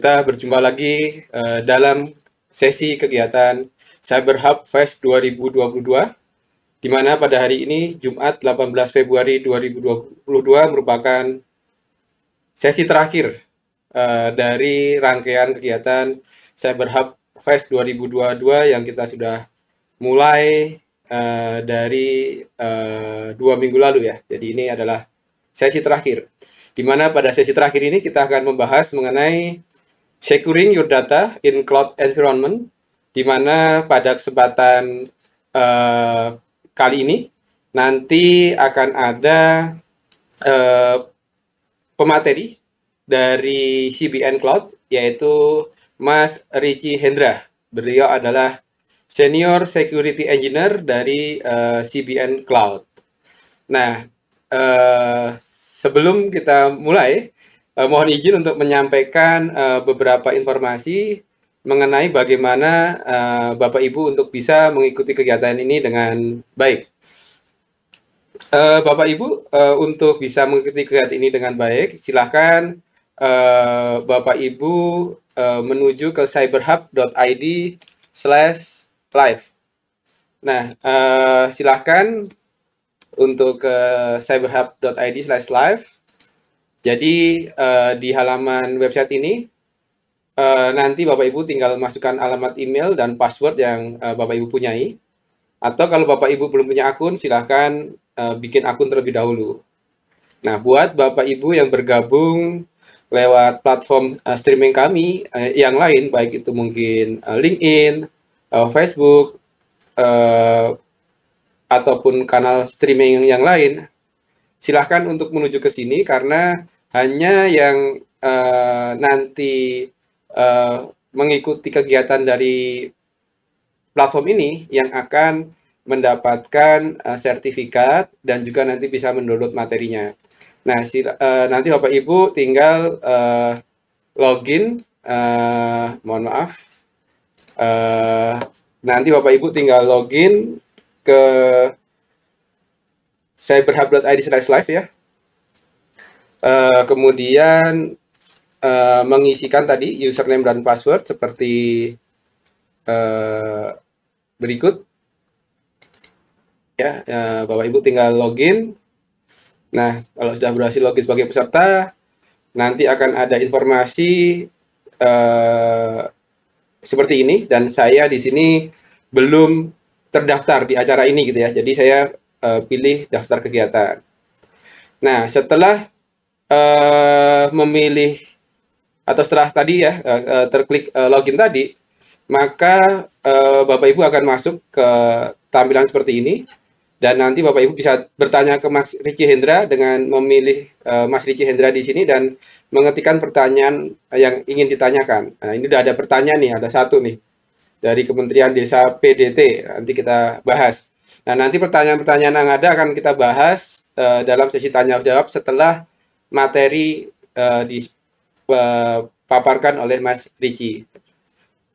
Kita berjumpa lagi dalam sesi kegiatan Cyber Hub Fest 2022, di mana pada hari ini, Jumat 18 Februari 2022, merupakan sesi terakhir dari rangkaian kegiatan Cyber Hub Fest 2022 yang kita sudah mulai dari 2 minggu lalu ya. Jadi ini adalah sesi terakhir, di mana pada sesi terakhir ini kita akan membahas mengenai Securing Your Data in Cloud Environment, di mana pada kesempatan kali ini nanti akan ada pemateri dari CBN Cloud, yaitu Mas Ricky Hendra. Beliau adalah Senior Security Engineer dari CBN Cloud. Nah, sebelum kita mulai, mohon izin untuk menyampaikan beberapa informasi mengenai bagaimana Bapak Ibu untuk bisa mengikuti kegiatan ini dengan baik. Bapak Ibu untuk bisa mengikuti kegiatan ini dengan baik, silahkan Bapak Ibu menuju ke cyberhub.id/live. Nah, silahkan untuk ke cyberhub.id/live. Jadi di halaman website ini nanti Bapak Ibu tinggal masukkan alamat email dan password yang Bapak Ibu punyai. Atau kalau Bapak Ibu belum punya akun, silahkan bikin akun terlebih dahulu. Nah, buat Bapak Ibu yang bergabung lewat platform streaming kami yang lain, baik itu mungkin LinkedIn, Facebook, ataupun kanal streaming yang lain, silahkan untuk menuju ke sini, karena hanya yang nanti mengikuti kegiatan dari platform ini yang akan mendapatkan sertifikat dan juga nanti bisa mendownload materinya. Nah, nanti Bapak Ibu tinggal login, mohon maaf, nanti Bapak Ibu tinggal login ke cyberhub.id/live ya. Kemudian mengisikan tadi username dan password seperti berikut ya. Bapak Ibu tinggal login. Nah, kalau sudah berhasil login sebagai peserta, nanti akan ada informasi seperti ini, dan saya di sini belum terdaftar di acara ini gitu ya. Jadi saya pilih daftar kegiatan. Nah, setelah memilih atau setelah tadi ya terklik login tadi, maka Bapak Ibu akan masuk ke tampilan seperti ini, dan nanti Bapak Ibu bisa bertanya ke Mas Ricky Hendra dengan memilih Mas Ricky Hendra di sini dan mengetikkan pertanyaan yang ingin ditanyakan. Nah, ini udah ada pertanyaan nih, ada satu nih dari Kementerian Desa PDT, nanti kita bahas. Nah, nanti pertanyaan-pertanyaan yang ada akan kita bahas dalam sesi tanya-jawab setelah materi dipaparkan oleh Mas Ricky.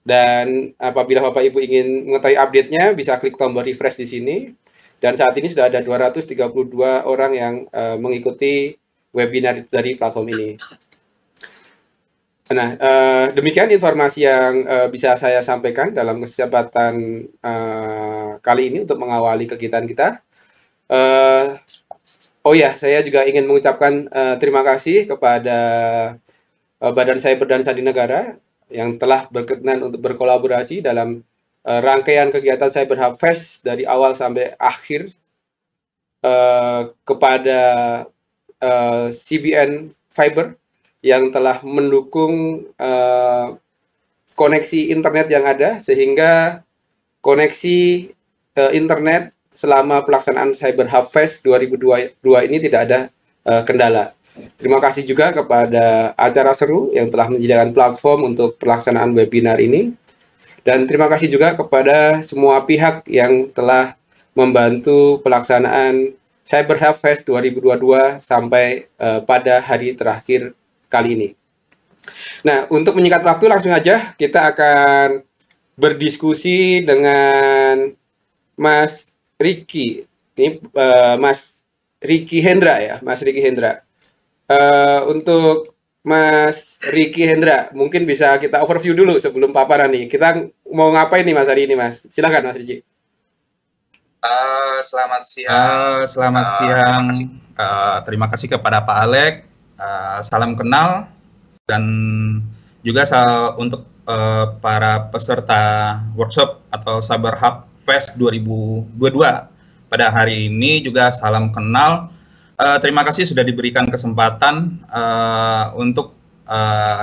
Dan apabila Bapak Ibu ingin mengetahui update-nya, bisa klik tombol refresh di sini. Dan saat ini sudah ada 232 orang yang mengikuti webinar dari platform ini. Nah, demikian informasi yang bisa saya sampaikan dalam kesempatan kali ini untuk mengawali kegiatan kita. Oh ya, saya juga ingin mengucapkan terima kasih kepada Badan Cyber dan Sandi Negara yang telah berkenan untuk berkolaborasi dalam rangkaian kegiatan Cyber Hub Fest dari awal sampai akhir, kepada CBN Fiber yang telah mendukung koneksi internet yang ada, sehingga koneksi internet selama pelaksanaan Cyber Hub Fest 2022 ini tidak ada kendala. Terima kasih juga kepada Acara Seru yang telah menyediakan platform untuk pelaksanaan webinar ini. Dan terima kasih juga kepada semua pihak yang telah membantu pelaksanaan Cyber Hub Fest 2022 sampai pada hari terakhir kali ini. Nah, untuk menyingkat waktu, langsung aja kita akan berdiskusi dengan Mas Ricky. Ini Mas Ricky Hendra ya, Mas Ricky Hendra. Untuk Mas Riki Hendra. Mungkin bisa kita overview dulu sebelum paparan nih. Kita mau ngapain nih Mas hari ini Mas? Silakan Mas Riki. Selamat siang. Selamat siang. Terima kasih kepada Pak Alek. Salam kenal dan juga untuk para peserta workshop atau Saber Hub Fest 2022. Pada hari ini juga salam kenal. Terima kasih sudah diberikan kesempatan untuk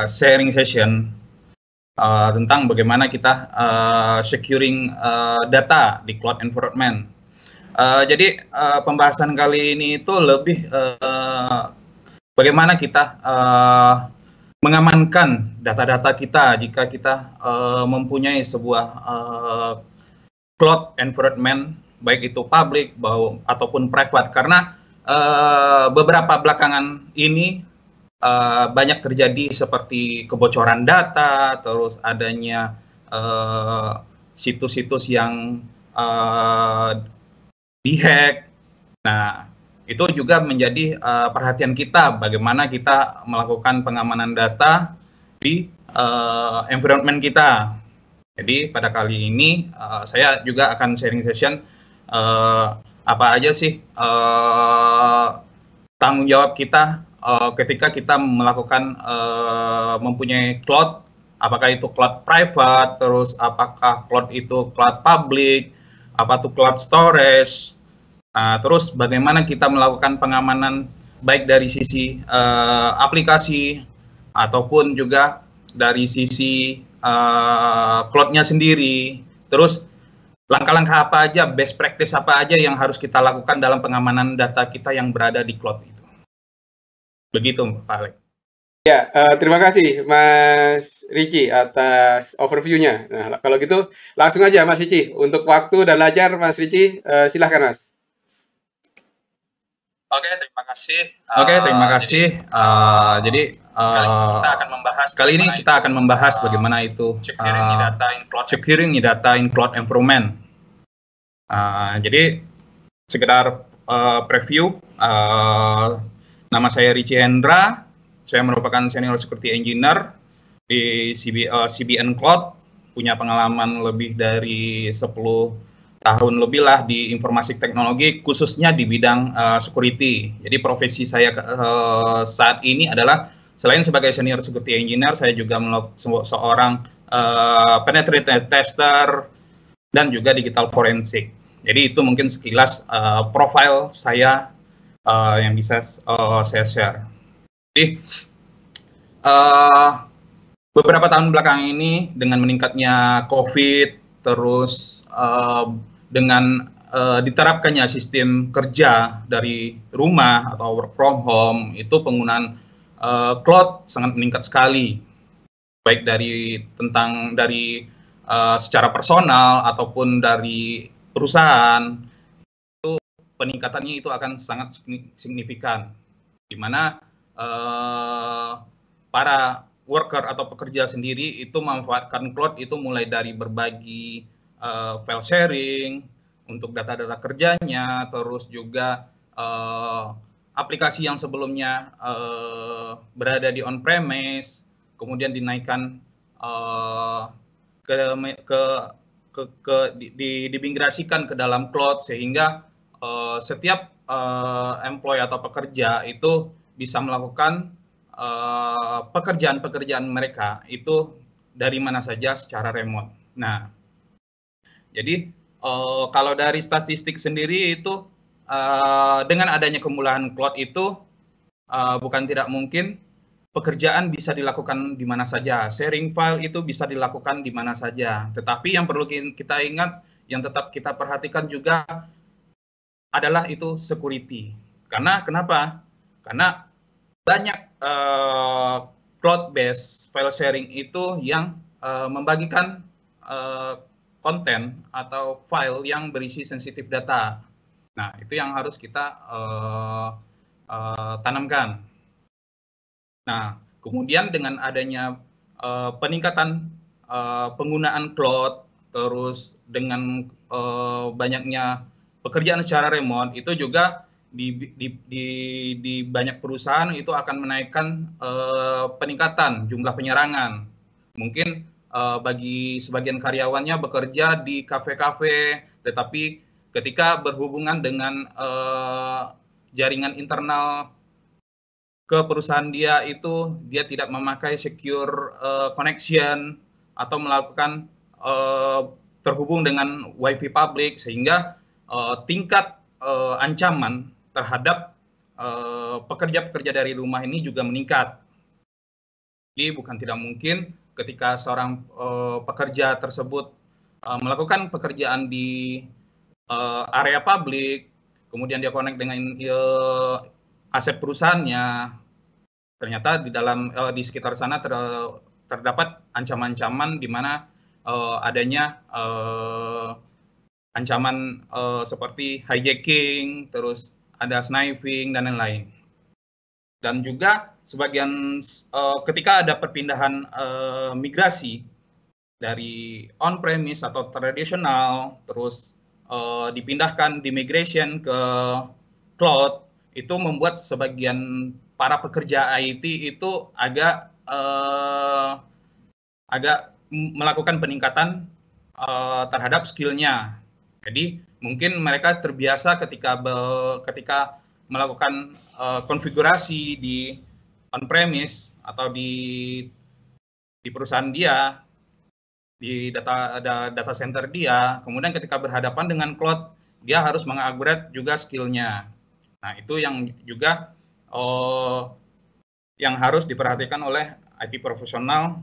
sharing session tentang bagaimana kita securing data di cloud environment. Jadi pembahasan kali ini itu lebih bagaimana kita mengamankan data-data kita jika kita mempunyai sebuah cloud environment, baik itu public ataupun private, karena beberapa belakangan ini banyak terjadi seperti kebocoran data, terus adanya situs-situs yang dihack. Nah, itu juga menjadi perhatian kita bagaimana kita melakukan pengamanan data di environment kita. Jadi pada kali ini saya juga akan sharing session apa aja sih tanggung jawab kita ketika kita melakukan mempunyai cloud, apakah itu cloud private, terus apakah cloud itu cloud public, apa itu cloud storage. Terus bagaimana kita melakukan pengamanan baik dari sisi aplikasi ataupun juga dari sisi cloud-nya sendiri. Terus langkah-langkah apa aja, best practice apa aja yang harus kita lakukan dalam pengamanan data kita yang berada di cloud itu. Begitu Pak Alek. Ya, terima kasih Mas Riki atas overview-nya. Nah, kalau gitu langsung aja Mas Riki. Untuk waktu dan lancar Mas Riki, silahkan Mas. Oke, terima kasih. Jadi kali ini kita akan membahas bagaimana itu securing data in cloud environment. Jadi sekedar preview, nama saya Riki Hendra. Saya merupakan senior security engineer di CBN Cloud, punya pengalaman lebih dari 10 tahun lebih lah di informasi teknologi, khususnya di bidang security. Jadi profesi saya saat ini adalah selain sebagai senior security engineer, saya juga seorang penetrating tester dan juga digital forensik. Jadi itu mungkin sekilas profil saya yang bisa saya share. Jadi beberapa tahun belakang ini dengan meningkatnya COVID, terus dengan diterapkannya sistem kerja dari rumah atau work from home, itu penggunaan cloud sangat meningkat sekali, baik dari secara personal ataupun dari perusahaan. Itu peningkatannya itu akan sangat signifikan, di mana para worker atau pekerja sendiri itu memanfaatkan cloud itu mulai dari berbagi file sharing untuk data-data kerjanya, terus juga aplikasi yang sebelumnya berada di on-premise, kemudian dinaikkan dimigrasikan ke dalam cloud, sehingga setiap employee atau pekerja itu bisa melakukan pekerjaan-pekerjaan mereka itu dari mana saja secara remote. Nah, jadi kalau dari statistik sendiri itu dengan adanya kemudahan cloud itu bukan tidak mungkin pekerjaan bisa dilakukan di mana saja, sharing file itu bisa dilakukan di mana saja. Tetapi yang perlu kita ingat, yang tetap kita perhatikan juga adalah itu security. Karena kenapa? Karena banyak cloud-based file sharing itu yang membagikan konten atau file yang berisi sensitif data. Nah, itu yang harus kita tanamkan. Nah, kemudian dengan adanya peningkatan penggunaan cloud, terus dengan banyaknya pekerjaan secara remote, itu juga di banyak perusahaan itu akan menaikkan peningkatan jumlah penyerangan. Mungkin bagi sebagian karyawannya bekerja di kafe-kafe, tetapi ketika berhubungan dengan jaringan internal ke perusahaan dia itu, dia tidak memakai secure connection atau melakukan terhubung dengan wifi publik, sehingga tingkat ancaman terhadap pekerja-pekerja dari rumah ini juga meningkat. Jadi bukan tidak mungkin ketika seorang pekerja tersebut melakukan pekerjaan di area publik, kemudian dia connect dengan aset perusahaannya, ternyata di sekitar sana terdapat ancaman-ancaman di mana adanya ancaman seperti hijacking, terus ada sniping dan lain-lain. Dan juga sebagian ketika ada perpindahan migrasi dari on-premise atau tradisional, terus dipindahkan di migration ke cloud, itu membuat sebagian para pekerja IT itu agak melakukan peningkatan terhadap skill-nya. Jadi mungkin mereka terbiasa ketika melakukan konfigurasi di on-premise atau di perusahaan dia, di data center dia, kemudian ketika berhadapan dengan cloud, dia harus mengupgrade juga skill-nya. Nah, itu yang juga yang harus diperhatikan oleh IT profesional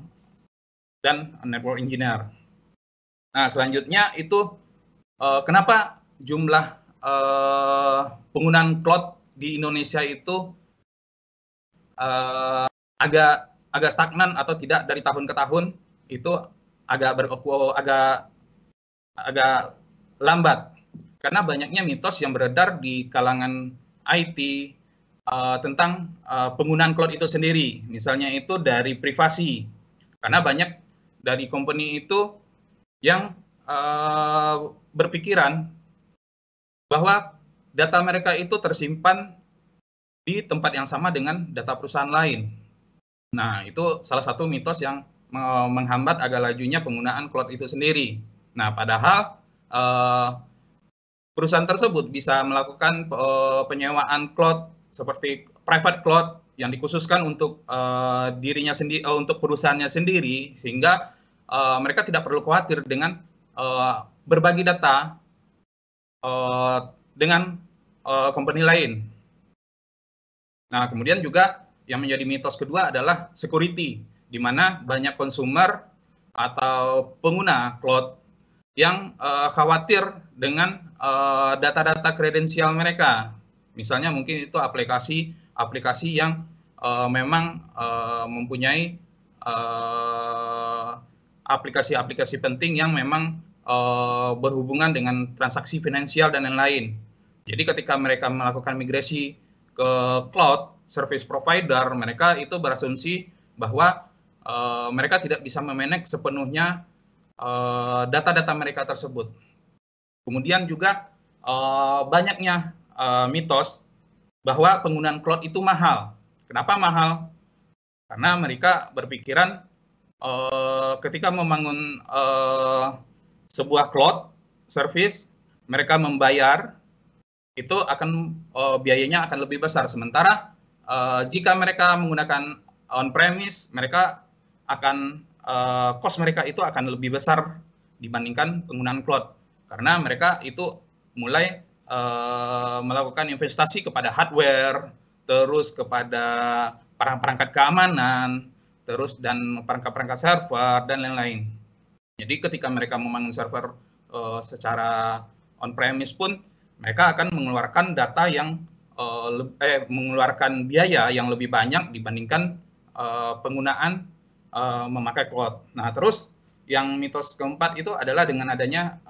dan network engineer. Nah, selanjutnya itu kenapa jumlah penggunaan cloud di Indonesia itu agak stagnan atau tidak dari tahun ke tahun, itu agak lambat, karena banyaknya mitos yang beredar di kalangan IT tentang penggunaan cloud itu sendiri. Misalnya itu dari privasi, karena banyak dari company itu yang berpikiran bahwa data mereka itu tersimpan di tempat yang sama dengan data perusahaan lain. Nah, itu salah satu mitos yang menghambat agak lajunya penggunaan cloud itu sendiri. Nah, padahal perusahaan tersebut bisa melakukan penyewaan cloud seperti private cloud yang dikhususkan untuk dirinya sendiri, untuk perusahaannya sendiri, sehingga mereka tidak perlu khawatir dengan berbagi data dengan company lain. Nah, kemudian juga yang menjadi mitos kedua adalah security, di mana banyak konsumer atau pengguna cloud yang khawatir dengan data-data kredensial mereka. Misalnya mungkin itu aplikasi yang memang mempunyai aplikasi-aplikasi penting yang memang berhubungan dengan transaksi finansial dan lain-lain. Jadi ketika mereka melakukan migrasi ke cloud service provider, mereka itu berasumsi bahwa mereka tidak bisa memanage sepenuhnya data-data mereka tersebut. Kemudian juga banyaknya mitos bahwa penggunaan cloud itu mahal. Kenapa mahal? Karena mereka berpikiran ketika membangun sebuah cloud service, mereka membayar, itu akan biayanya akan lebih besar. Sementara jika mereka menggunakan on-premise, mereka akan cost mereka itu akan lebih besar dibandingkan penggunaan cloud, karena mereka itu mulai melakukan investasi kepada hardware, terus kepada perangkat keamanan, terus dan perangkat-perangkat server dan lain-lain. Jadi ketika mereka membangun server secara on-premise pun, mereka akan mengeluarkan data yang mengeluarkan biaya yang lebih banyak dibandingkan penggunaan memakai cloud. Nah, terus yang mitos keempat itu adalah dengan adanya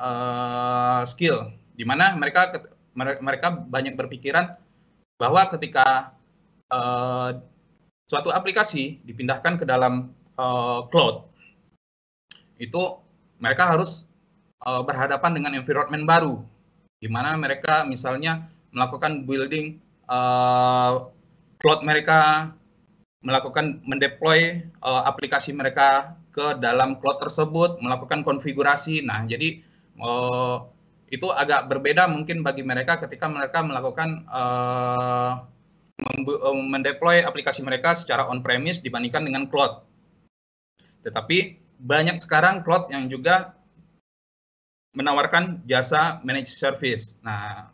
skill, di mana mereka banyak berpikiran bahwa ketika suatu aplikasi dipindahkan ke dalam cloud, itu mereka harus berhadapan dengan environment baru, di mana mereka misalnya melakukan building cloud mereka, melakukan mendeploy aplikasi mereka ke dalam cloud tersebut, melakukan konfigurasi. Nah, jadi itu agak berbeda mungkin bagi mereka ketika mereka melakukan mendeploy aplikasi mereka secara on-premise dibandingkan dengan cloud. Tetapi banyak sekarang cloud yang juga menawarkan jasa managed service. Nah,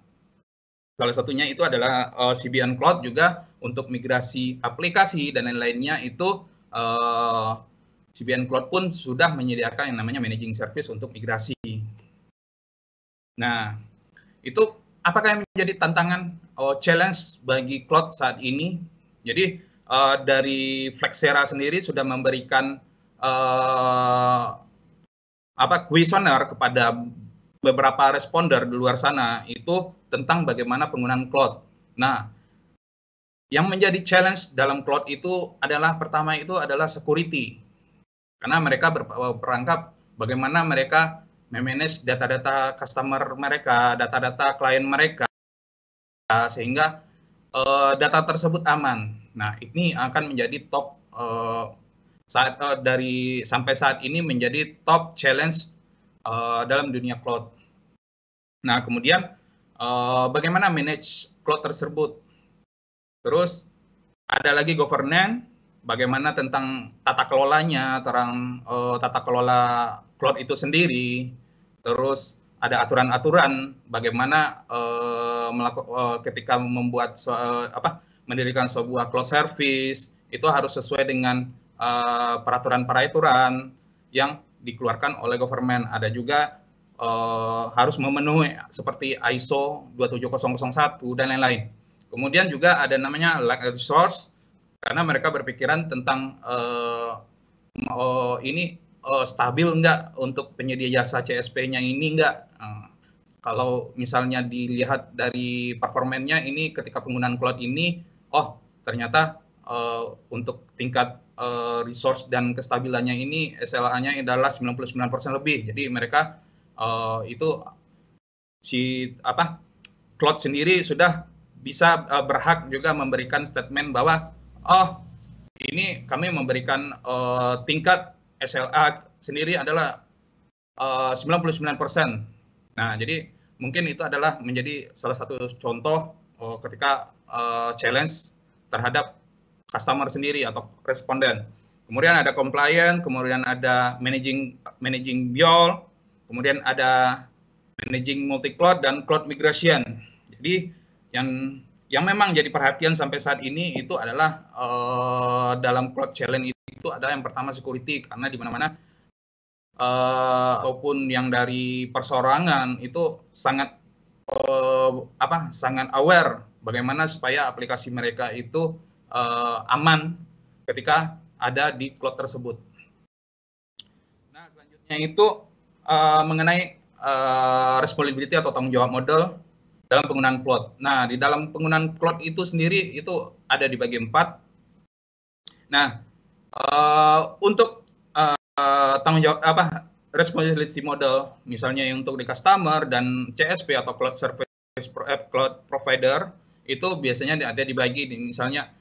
salah satunya itu adalah CBN Cloud juga untuk migrasi aplikasi dan lain-lainnya itu CBN Cloud pun sudah menyediakan yang namanya managing service untuk migrasi. Nah, itu apakah yang menjadi tantangan challenge bagi cloud saat ini? Jadi dari Flexera sendiri sudah memberikan kuesioner kepada beberapa responder di luar sana itu tentang bagaimana penggunaan cloud. Nah, yang menjadi challenge dalam cloud itu adalah pertama itu adalah security. Karena mereka berperangkap bagaimana mereka memanage data-data customer mereka, data-data klien mereka, sehingga data tersebut aman. Nah, ini akan menjadi top sampai saat ini menjadi top challenge dalam dunia cloud. Nah, kemudian bagaimana manage cloud tersebut? Terus ada lagi governance, bagaimana tentang tata kelolanya, tata kelola cloud itu sendiri. Terus ada aturan-aturan bagaimana ketika mendirikan sebuah cloud service itu harus sesuai dengan peraturan-peraturan yang dikeluarkan oleh government. Ada juga harus memenuhi seperti ISO 27001 dan lain-lain. Kemudian juga ada namanya lack resource, karena mereka berpikiran tentang ini stabil enggak untuk penyedia jasa CSP-nya ini enggak. Kalau misalnya dilihat dari performanya ini ketika penggunaan cloud ini, ternyata untuk tingkat resource dan kestabilannya ini SLA-nya adalah 99% lebih. Jadi mereka cloud sendiri sudah bisa berhak juga memberikan statement bahwa ini kami memberikan tingkat SLA sendiri adalah 99%. Nah, jadi mungkin itu adalah menjadi salah satu contoh ketika challenge terhadap customer sendiri atau responden. Kemudian ada compliance, kemudian ada managing BIOL, kemudian ada managing multi-cloud dan cloud migration. Jadi yang memang jadi perhatian sampai saat ini itu adalah dalam cloud challenge itu adalah yang pertama security, karena di mana-mana ataupun yang dari persorangan itu sangat sangat aware bagaimana supaya aplikasi mereka itu aman ketika ada di cloud tersebut. Nah, selanjutnya itu mengenai responsibility atau tanggung jawab model dalam penggunaan cloud. Nah, di dalam penggunaan cloud itu sendiri itu ada dibagi 4. Nah, untuk tanggung jawab responsibility model, misalnya untuk di customer dan CSP atau cloud service cloud provider itu biasanya ada dibagi misalnya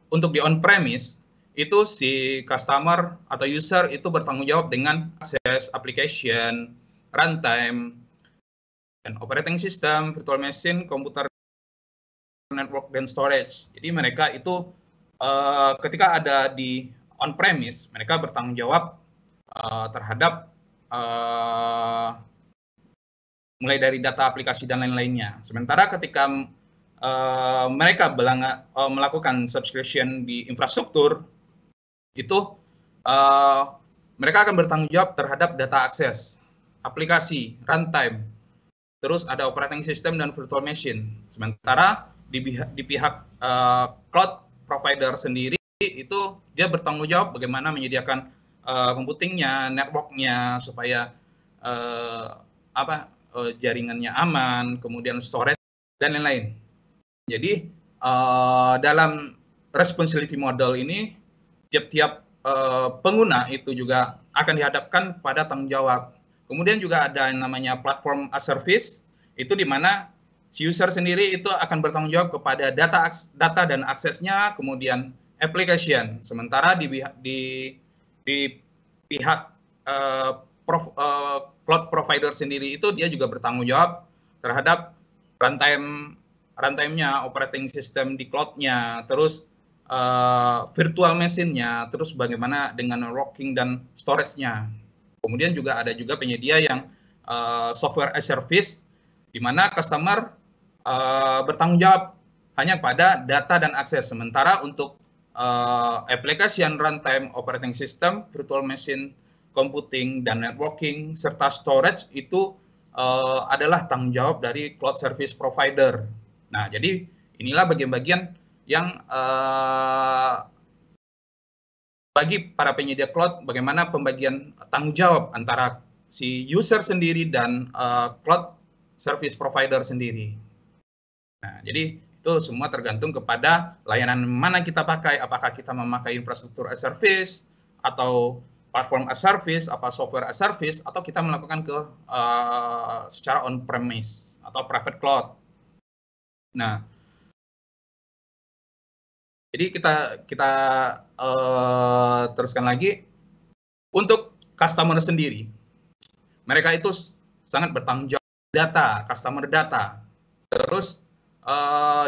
untuk di on-premise itu si customer atau user itu bertanggung jawab dengan akses application, runtime, dan operating system, virtual machine, komputer, network, dan storage. Jadi mereka itu ketika ada di on-premise, mereka bertanggung jawab terhadap mulai dari data aplikasi dan lain-lainnya. Sementara ketika mereka melakukan subscription di infrastruktur, itu mereka akan bertanggung jawab terhadap data akses, aplikasi, runtime, terus ada operating system dan virtual machine. Sementara di pihak cloud provider sendiri itu dia bertanggung jawab bagaimana menyediakan computingnya, networknya supaya jaringannya aman, kemudian storage dan lain-lain. Jadi dalam responsibility model ini tiap-tiap pengguna itu juga akan dihadapkan pada tanggung jawab. Kemudian juga ada yang namanya platform as service, itu di mana si user sendiri itu akan bertanggung jawab kepada data dan aksesnya, kemudian application. Sementara di pihak cloud provider sendiri itu dia juga bertanggung jawab terhadap runtime-nya, operating system di cloud-nya, terus virtual machine-nya, terus bagaimana dengan networking dan storage-nya. Kemudian juga ada juga penyedia yang software as service, di mana customer bertanggung jawab hanya pada data dan akses. Sementara untuk application, runtime, operating system, virtual machine, computing, dan networking, serta storage itu adalah tanggung jawab dari cloud service provider. Nah, jadi inilah bagian-bagian yang bagi para penyedia cloud, bagaimana pembagian tanggung jawab antara si user sendiri dan cloud service provider sendiri. Nah, jadi itu semua tergantung kepada layanan mana kita pakai, apakah kita memakai infrastruktur as service, atau platform as service, apa software as service, atau kita melakukan ke secara on-premise atau private cloud. Nah, jadi kita teruskan lagi untuk customer sendiri. Mereka itu sangat bertanggung jawab data, customer data. Terus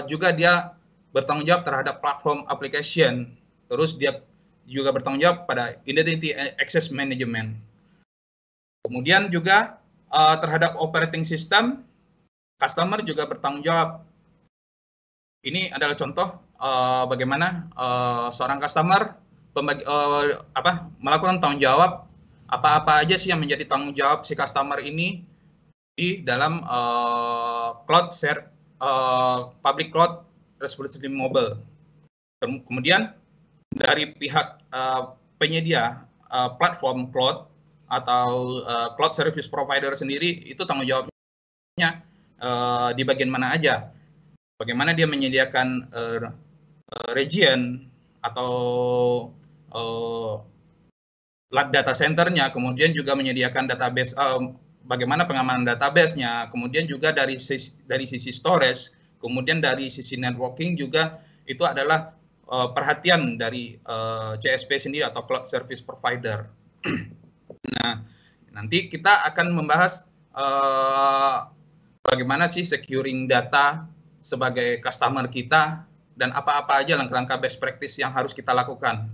juga dia bertanggung jawab terhadap platform application. Terus dia juga bertanggung jawab pada identity access management. Kemudian juga terhadap operating system, customer juga bertanggung jawab. Ini adalah contoh bagaimana seorang customer melakukan tanggung jawab apa-apa aja sih yang menjadi tanggung jawab si customer ini di dalam public cloud responsibility mobile. Kemudian dari pihak penyedia platform cloud atau cloud service provider sendiri, itu tanggung jawabnya di bagian mana aja. Bagaimana dia menyediakan region atau data centernya, kemudian juga menyediakan database, bagaimana pengamanan database-nya, kemudian juga dari sisi storage, kemudian dari sisi networking juga itu adalah perhatian dari CSP sendiri atau cloud service provider. Nah, nanti kita akan membahas bagaimana sih securing data sebagai customer kita dan apa-apa aja langkah-langkah best practice yang harus kita lakukan.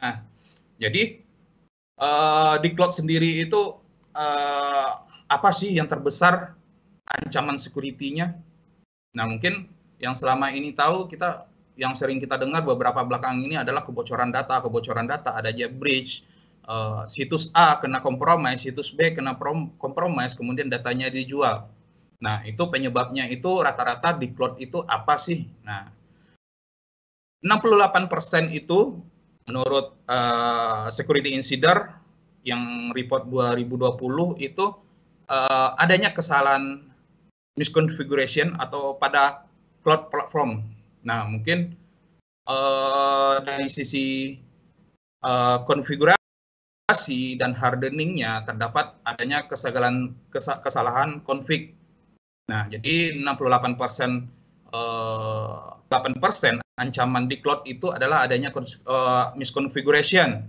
Nah, jadi di cloud sendiri itu apa sih yang terbesar ancaman security-nya? Nah, mungkin yang selama ini tahu yang sering kita dengar beberapa belakang ini adalah kebocoran data, ada aja breach, situs A kena compromise, situs B kena compromise, kemudian datanya dijual. Nah, itu penyebabnya itu rata-rata di cloud itu apa sih? Nah, 68% itu menurut security insider yang report 2020 itu adanya kesalahan misconfiguration atau pada cloud platform. Nah, mungkin dari sisi konfigurasi dan hardening-nya terdapat adanya kesalahan config. Nah, jadi 68% 8% ancaman di cloud itu adalah adanya misconfiguration.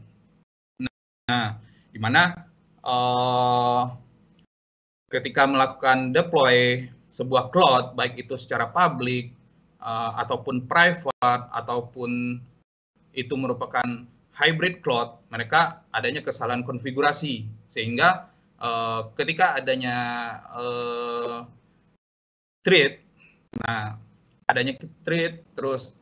Nah, di mana ketika melakukan deploy sebuah cloud, baik itu secara publik ataupun private ataupun itu merupakan hybrid cloud, mereka adanya kesalahan konfigurasi, sehingga ketika adanya threat, nah adanya threat, terus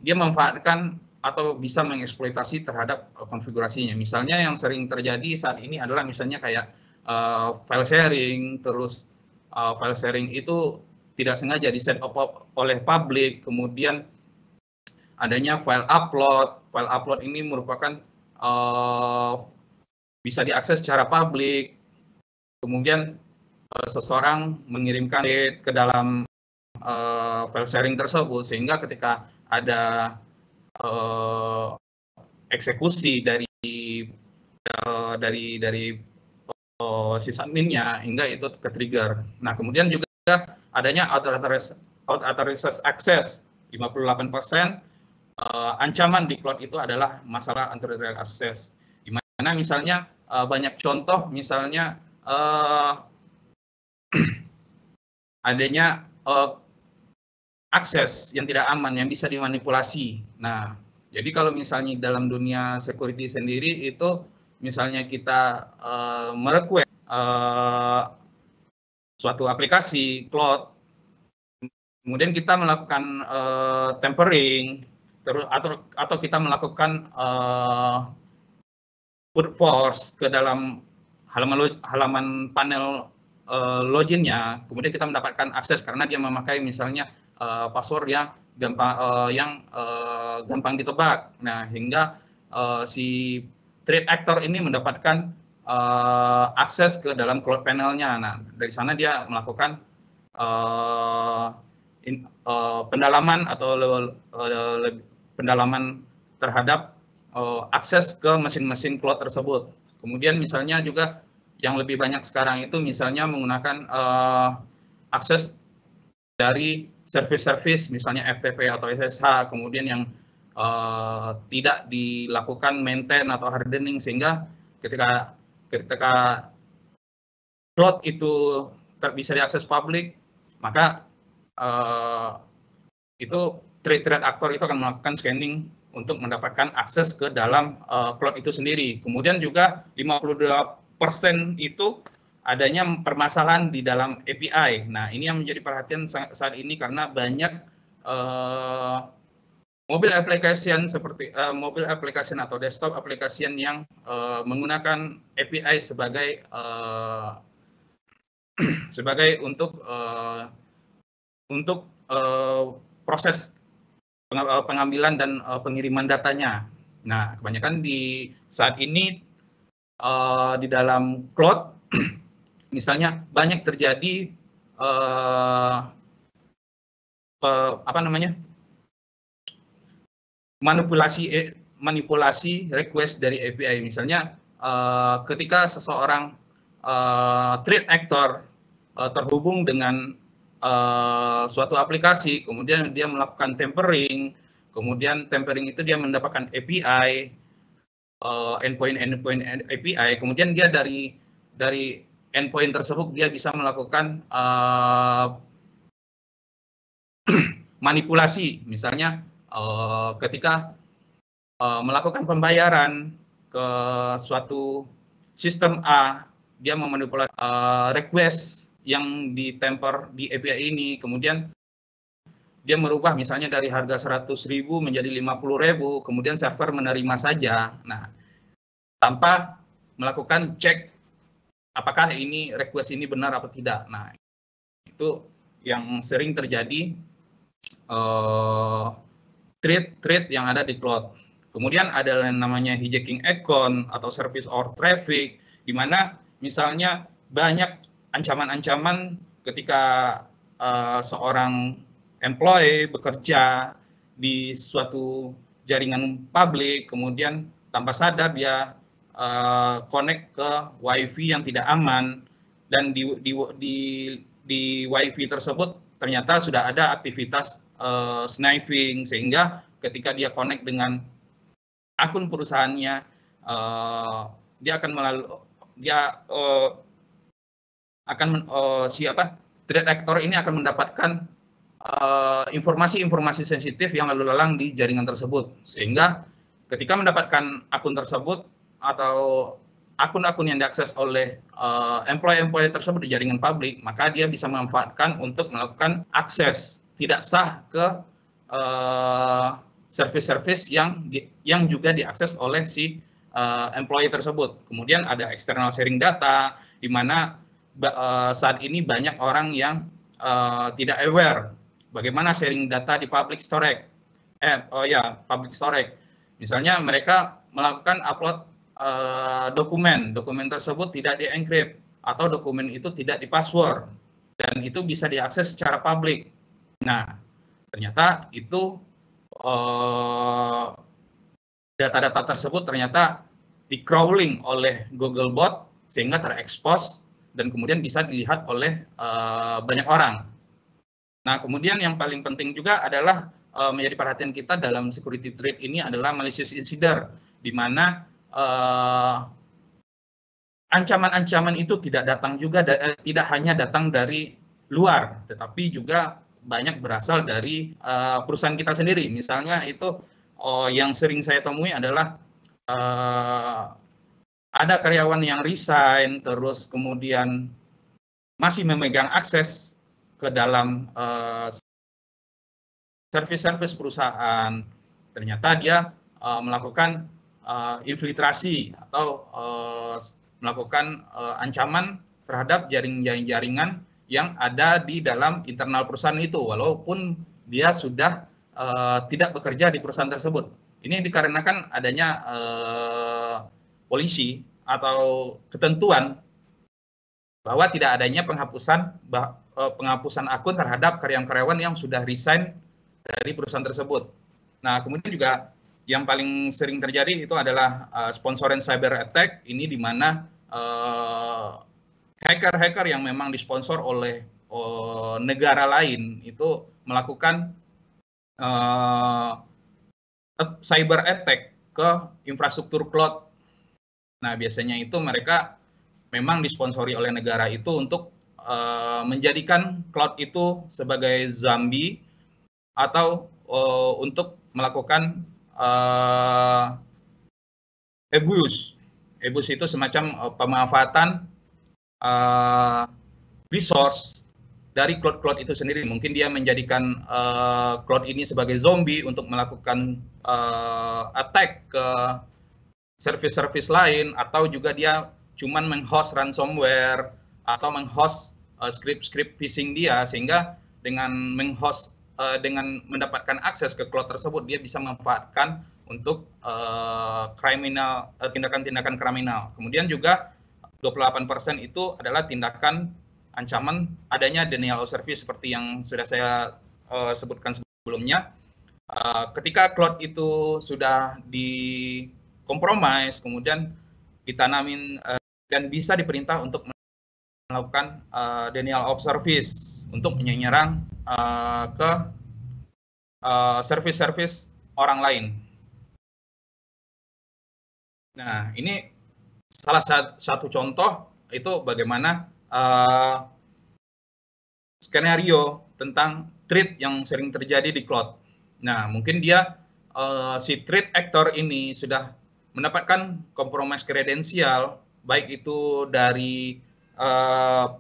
dia memanfaatkan atau bisa mengeksploitasi terhadap konfigurasinya. Misalnya yang sering terjadi saat ini adalah misalnya kayak file sharing, terus file sharing itu tidak sengaja di-set up oleh publik, kemudian adanya file upload. File upload ini merupakan bisa diakses secara publik, kemudian seseorang mengirimkan ke dalam file sharing tersebut, sehingga ketika ada eksekusi dari sysadminnya hingga itu ke-trigger. Nah, kemudian juga adanya unauthorized access 58%. Ancaman di cloud itu adalah masalah unauthorized access. Di mana misalnya banyak contoh, misalnya adanya akses yang tidak aman yang bisa dimanipulasi. Nah, jadi kalau misalnya dalam dunia security sendiri itu misalnya kita merequest suatu aplikasi cloud, kemudian kita melakukan tampering, terus atau kita melakukan brute force ke dalam halaman panel loginnya, kemudian kita mendapatkan akses karena dia memakai misalnya password yang gampang ditebak. Nah, hingga si threat actor ini mendapatkan akses ke dalam cloud panelnya. Nah, dari sana dia melakukan pendalaman atau pendalaman terhadap akses ke mesin-mesin cloud tersebut. Kemudian misalnya juga yang lebih banyak sekarang itu misalnya menggunakan akses dari service-service misalnya FTP atau SSH, kemudian yang tidak dilakukan maintain atau hardening, sehingga ketika cloud itu bisa diakses publik, maka itu threat actor itu akan melakukan scanning untuk mendapatkan akses ke dalam cloud itu sendiri. Kemudian juga 52% itu adanya permasalahan di dalam API. Nah, ini yang menjadi perhatian saat ini karena banyak mobile application seperti mobile application atau desktop application yang menggunakan API sebagai untuk proses pengambilan dan pengiriman datanya. Nah, kebanyakan di saat ini di dalam cloud, misalnya banyak terjadi manipulasi request dari API. Misalnya ketika seseorang threat actor terhubung dengan suatu aplikasi, kemudian dia melakukan tampering, kemudian tampering itu dia mendapatkan API, endpoint API, kemudian dia dari endpoint tersebut dia bisa melakukan manipulasi, misalnya ketika melakukan pembayaran ke suatu sistem A, dia memanipulasi request yang ditemper di API ini, kemudian dia merubah misalnya dari harga 100.000 menjadi 50.000, kemudian server menerima saja. Nah, tanpa melakukan cek apakah ini request ini benar atau tidak. Nah, itu yang sering terjadi threat yang ada di cloud. Kemudian ada yang namanya hijacking account atau service or traffic, di mana misalnya banyak ancaman-ancaman ketika seorang employee bekerja di suatu jaringan publik, kemudian tanpa sadar dia connect ke WiFi yang tidak aman, dan di WiFi tersebut ternyata sudah ada aktivitas sniping, sehingga ketika dia connect dengan akun perusahaannya, dia akan threat actor ini akan mendapatkan informasi-informasi sensitif yang lalu lalang di jaringan tersebut, sehingga ketika mendapatkan akun tersebut atau akun-akun yang diakses oleh employee tersebut di jaringan publik, maka dia bisa memanfaatkan untuk melakukan akses tidak sah ke service-service yang juga diakses oleh si employee tersebut. Kemudian ada external sharing data, di mana saat ini banyak orang yang tidak aware bagaimana sharing data di public storage. Public storage. Misalnya mereka melakukan upload dokumen tersebut tidak di-encrypt atau dokumen itu tidak di-password, dan itu bisa diakses secara publik. Nah, ternyata itu data-data tersebut ternyata di-crawling oleh Googlebot, sehingga terekspos dan kemudian bisa dilihat oleh banyak orang. Nah, kemudian yang paling penting juga adalah menjadi perhatian kita dalam security threat ini adalah malicious insider, di mana ancaman-ancaman itu tidak datang juga tidak hanya datang dari luar, tetapi juga banyak berasal dari perusahaan kita sendiri. Misalnya itu yang sering saya temui adalah ada karyawan yang resign, terus kemudian masih memegang akses ke dalam service-service perusahaan. Ternyata dia melakukan infiltrasi atau melakukan ancaman terhadap jaringan yang ada di dalam internal perusahaan itu, walaupun dia sudah tidak bekerja di perusahaan tersebut. Ini dikarenakan adanya polisi atau ketentuan bahwa tidak adanya penghapusan akun terhadap karyawan-karyawan yang sudah resign dari perusahaan tersebut. Nah, kemudian juga yang paling sering terjadi itu adalah sponsoring cyber attack, ini di mana hacker-hacker yang memang disponsor oleh negara lain itu melakukan cyber attack ke infrastruktur cloud. Nah, biasanya itu mereka memang disponsori oleh negara itu untuk menjadikan cloud itu sebagai zombie atau untuk melakukan abuse. Abuse itu semacam pemanfaatan resource dari cloud itu sendiri. Mungkin dia menjadikan cloud ini sebagai zombie untuk melakukan attack ke service-service lain, atau juga dia cuman menghost ransomware atau menghost script phishing dia, sehingga dengan menghost dengan mendapatkan akses ke cloud tersebut, dia bisa memanfaatkan untuk tindakan-tindakan kriminal. Kemudian juga 28% itu adalah tindakan ancaman adanya denial of service seperti yang sudah saya sebutkan sebelumnya. Ketika cloud itu sudah dikompromis, kemudian ditanamin dan bisa diperintah untuk melakukan denial of service untuk menyerang ke service-service orang lain. Nah, ini salah satu contoh itu bagaimana skenario tentang threat yang sering terjadi di cloud. Nah, mungkin dia si threat actor ini sudah mendapatkan compromise kredensial, baik itu dari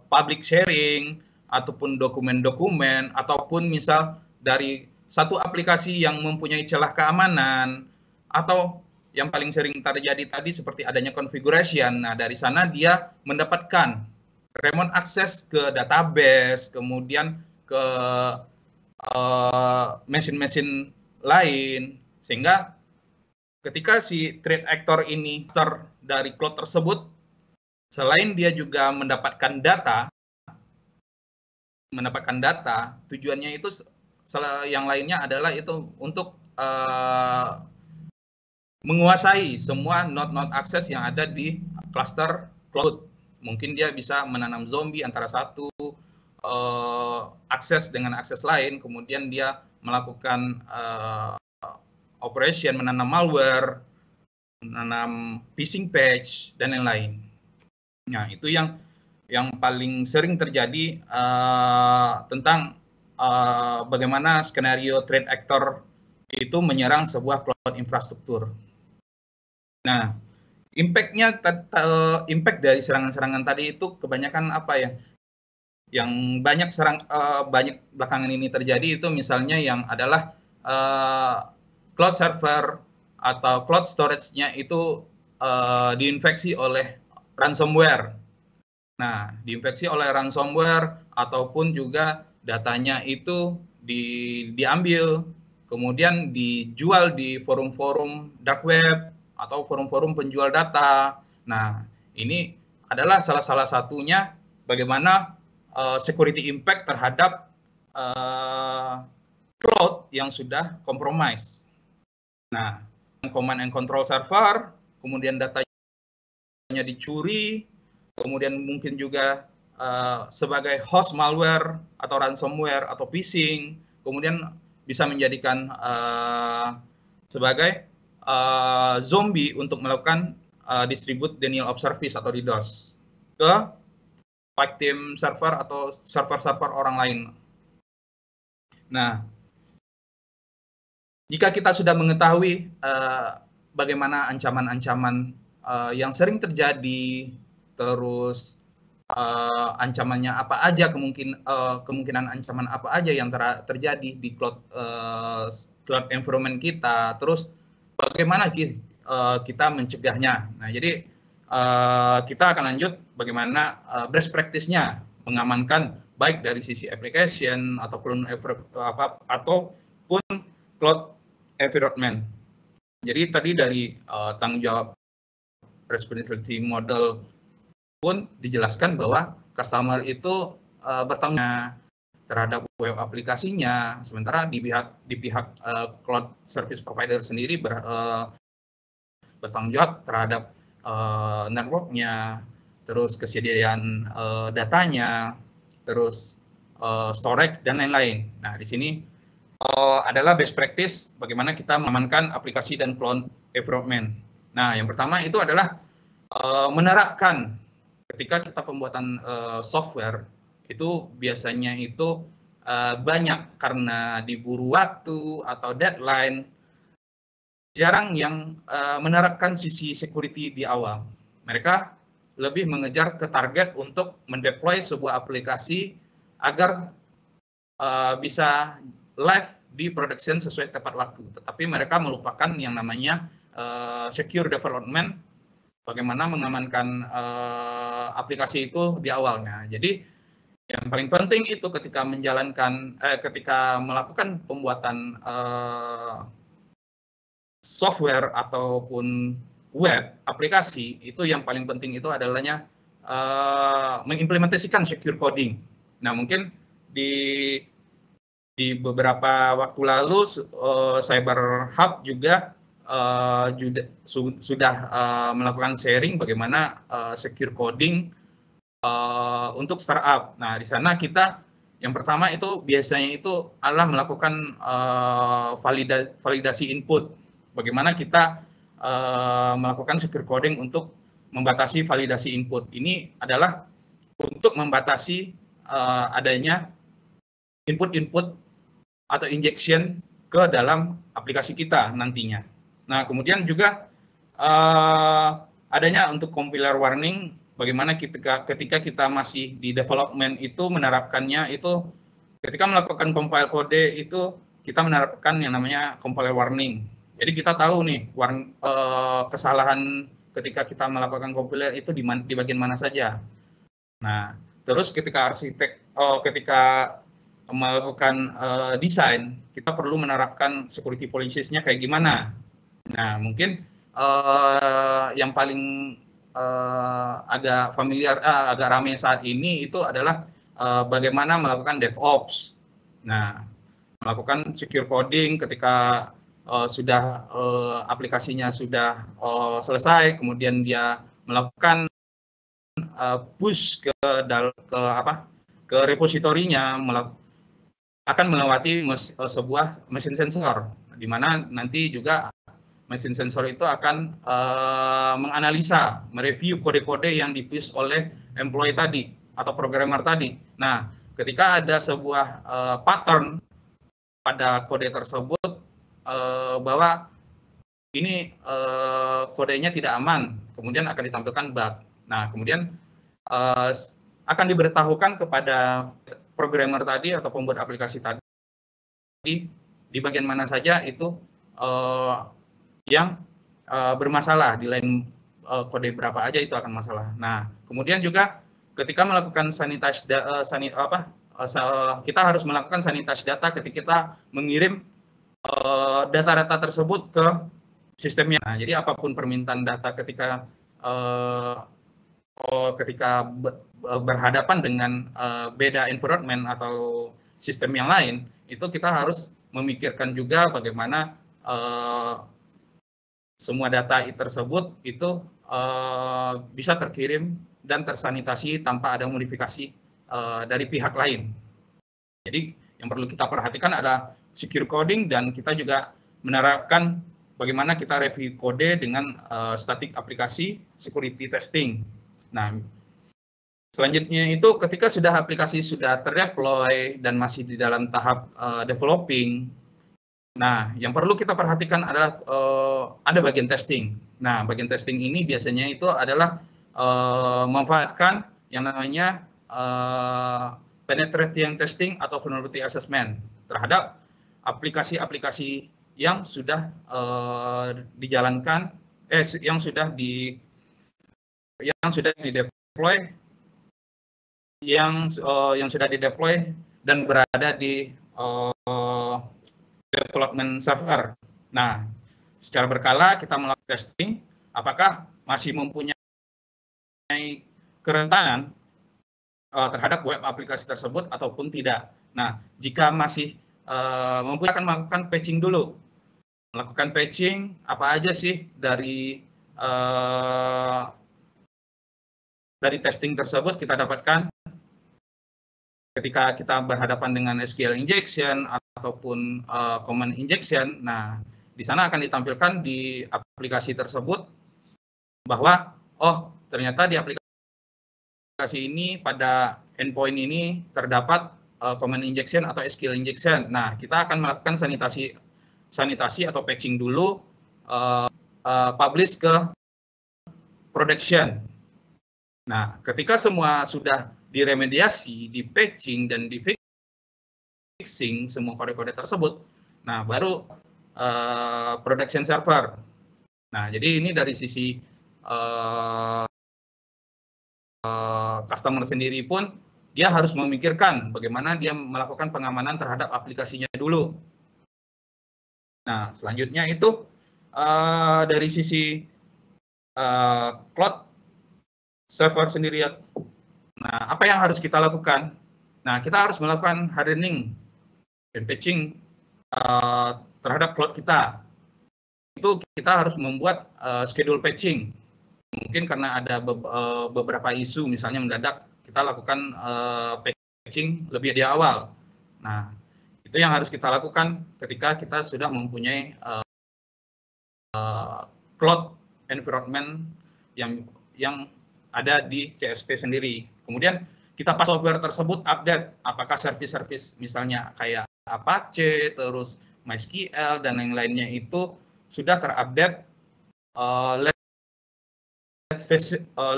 public sharing ataupun dokumen-dokumen, ataupun misal dari satu aplikasi yang mempunyai celah keamanan, atau yang paling sering terjadi tadi seperti adanya configuration. Nah, dari sana dia mendapatkan remote access ke database, kemudian ke mesin-mesin lain, sehingga ketika si threat actor ini dari cloud tersebut, selain dia juga mendapatkan data, tujuannya itu yang lainnya adalah itu untuk menguasai semua node akses yang ada di cluster cloud. Mungkin dia bisa menanam zombie antara satu akses dengan akses lain, kemudian dia melakukan operation, menanam malware, menanam phishing page, dan lain-lain. Nah, itu yang paling sering terjadi tentang bagaimana skenario threat actor itu menyerang sebuah cloud infrastruktur. Nah, impact dari serangan-serangan tadi itu kebanyakan apa ya? Yang banyak belakangan ini terjadi itu misalnya yang adalah cloud server atau cloud storage-nya itu diinfeksi oleh ransomware. Nah, diinfeksi oleh ransomware ataupun juga datanya itu diambil, kemudian dijual di forum-forum dark web atau forum-forum penjual data. Nah, ini adalah salah satunya bagaimana security impact terhadap cloud yang sudah compromise. Nah, command and control server, kemudian datanya dicuri, kemudian mungkin juga sebagai host malware atau ransomware atau phishing, kemudian bisa menjadikan sebagai zombie untuk melakukan distribute denial of service atau DDoS ke victim server atau server-server orang lain. Nah, jika kita sudah mengetahui bagaimana ancaman-ancaman yang sering terjadi, terus ancamannya apa aja, kemungkinan ancaman apa aja yang terjadi di cloud environment kita, terus bagaimana kita mencegahnya. Nah, jadi kita akan lanjut bagaimana best practice-nya mengamankan baik dari sisi application ataupun cloud environment. Jadi tadi dari tanggung jawab responsibility model pun dijelaskan bahwa customer itu bertanggung jawab terhadap web aplikasinya, sementara di pihak cloud service provider sendiri bertanggung jawab terhadap networknya, terus kesediaan datanya, terus storage dan lain-lain. Nah, di sini adalah best practice bagaimana kita mengamankan aplikasi dan cloud environment. Nah, yang pertama itu adalah menerapkan ketika kita pembuatan software itu biasanya itu banyak karena diburu waktu atau deadline, jarang yang menerapkan sisi security di awal. Mereka lebih mengejar ke target untuk mendeploy sebuah aplikasi agar bisa live di production sesuai tepat waktu. Tetapi mereka melupakan yang namanya secure development, bagaimana mengamankan aplikasi itu di awalnya. Jadi yang paling penting itu ketika ketika melakukan pembuatan software ataupun web aplikasi, itu yang paling penting itu adalahnya mengimplementasikan secure coding. Nah, mungkin di beberapa waktu lalu Cyber Hub juga sudah melakukan sharing bagaimana secure coding untuk startup. Nah, di sana kita yang pertama itu biasanya itu adalah melakukan validasi input. Bagaimana kita melakukan secure coding untuk membatasi validasi input. Ini adalah untuk membatasi adanya input-input atau injection ke dalam aplikasi kita nantinya. Nah, kemudian juga adanya untuk compiler warning, bagaimana ketika kita masih di development itu menerapkannya itu ketika melakukan compile kode itu kita menerapkan yang namanya compiler warning. Jadi kita tahu nih kesalahan ketika kita melakukan compiler itu di bagian mana saja. Nah, terus ketika ketika melakukan desain, kita perlu menerapkan security policies-nya kayak gimana. Nah, mungkin yang paling agak familiar, agak ramai saat ini itu adalah bagaimana melakukan DevOps. Nah, melakukan secure coding ketika sudah aplikasinya sudah selesai, kemudian dia melakukan push ke repositorinya, akan melewati sebuah mesin sensor, di mana nanti juga mesin sensor itu akan menganalisa, mereview kode-kode yang di-push oleh employee tadi atau programmer tadi. Nah, ketika ada sebuah pattern pada kode tersebut bahwa ini kodenya tidak aman, kemudian akan ditampilkan bug. Nah, kemudian akan diberitahukan kepada programmer tadi atau pembuat aplikasi tadi di bagian mana saja itu yang bermasalah, di line kode berapa aja itu akan masalah. Nah, kemudian juga ketika melakukan kita harus melakukan sanitasi data ketika kita mengirim data-data tersebut ke sistemnya. Nah, jadi apapun permintaan data ketika berhadapan dengan beda environment atau sistem yang lain, itu kita harus memikirkan juga bagaimana semua data tersebut itu bisa terkirim dan tersanitasi tanpa ada modifikasi dari pihak lain. Jadi yang perlu kita perhatikan adalah secure coding, dan kita juga menerapkan bagaimana kita review kode dengan static aplikasi security testing. Nah, selanjutnya itu ketika aplikasi sudah terdeploy dan masih di dalam tahap developing, nah yang perlu kita perhatikan adalah ada bagian testing. Nah, bagian testing ini biasanya itu adalah memanfaatkan yang namanya penetration testing atau vulnerability assessment terhadap aplikasi-aplikasi yang sudah dijalankan, yang sudah dideploy, yang sudah dideploy dan berada di development server. Nah, secara berkala kita melakukan testing apakah masih mempunyai kerentanan terhadap web aplikasi tersebut ataupun tidak. Nah, jika masih mempunyai, akan melakukan patching dulu. Melakukan patching apa aja sih dari testing tersebut kita dapatkan ketika kita berhadapan dengan SQL injection ataupun command injection. Nah, di sana akan ditampilkan di aplikasi tersebut bahwa ternyata di aplikasi ini pada endpoint ini terdapat command injection atau SQL injection. Nah, kita akan melakukan sanitasi atau patching dulu, publish ke production. Nah, ketika semua sudah diremediasi, di patching dan di fixing semua kode-kode tersebut, nah baru production server. Nah, jadi ini dari sisi customer sendiri pun dia harus memikirkan bagaimana dia melakukan pengamanan terhadap aplikasinya dulu. Nah, selanjutnya itu dari sisi cloud server sendiri. Nah, apa yang harus kita lakukan? Nah, kita harus melakukan hardening dan patching terhadap cloud kita. Itu kita harus membuat schedule patching. Mungkin karena ada beberapa isu, misalnya mendadak kita lakukan patching lebih di awal. Nah, itu yang harus kita lakukan ketika kita sudah mempunyai cloud environment yang ada di CSP sendiri. Kemudian kita pas software tersebut update, apakah service-service misalnya kayak Apache, terus MySQL dan lain-lainnya itu sudah terupdate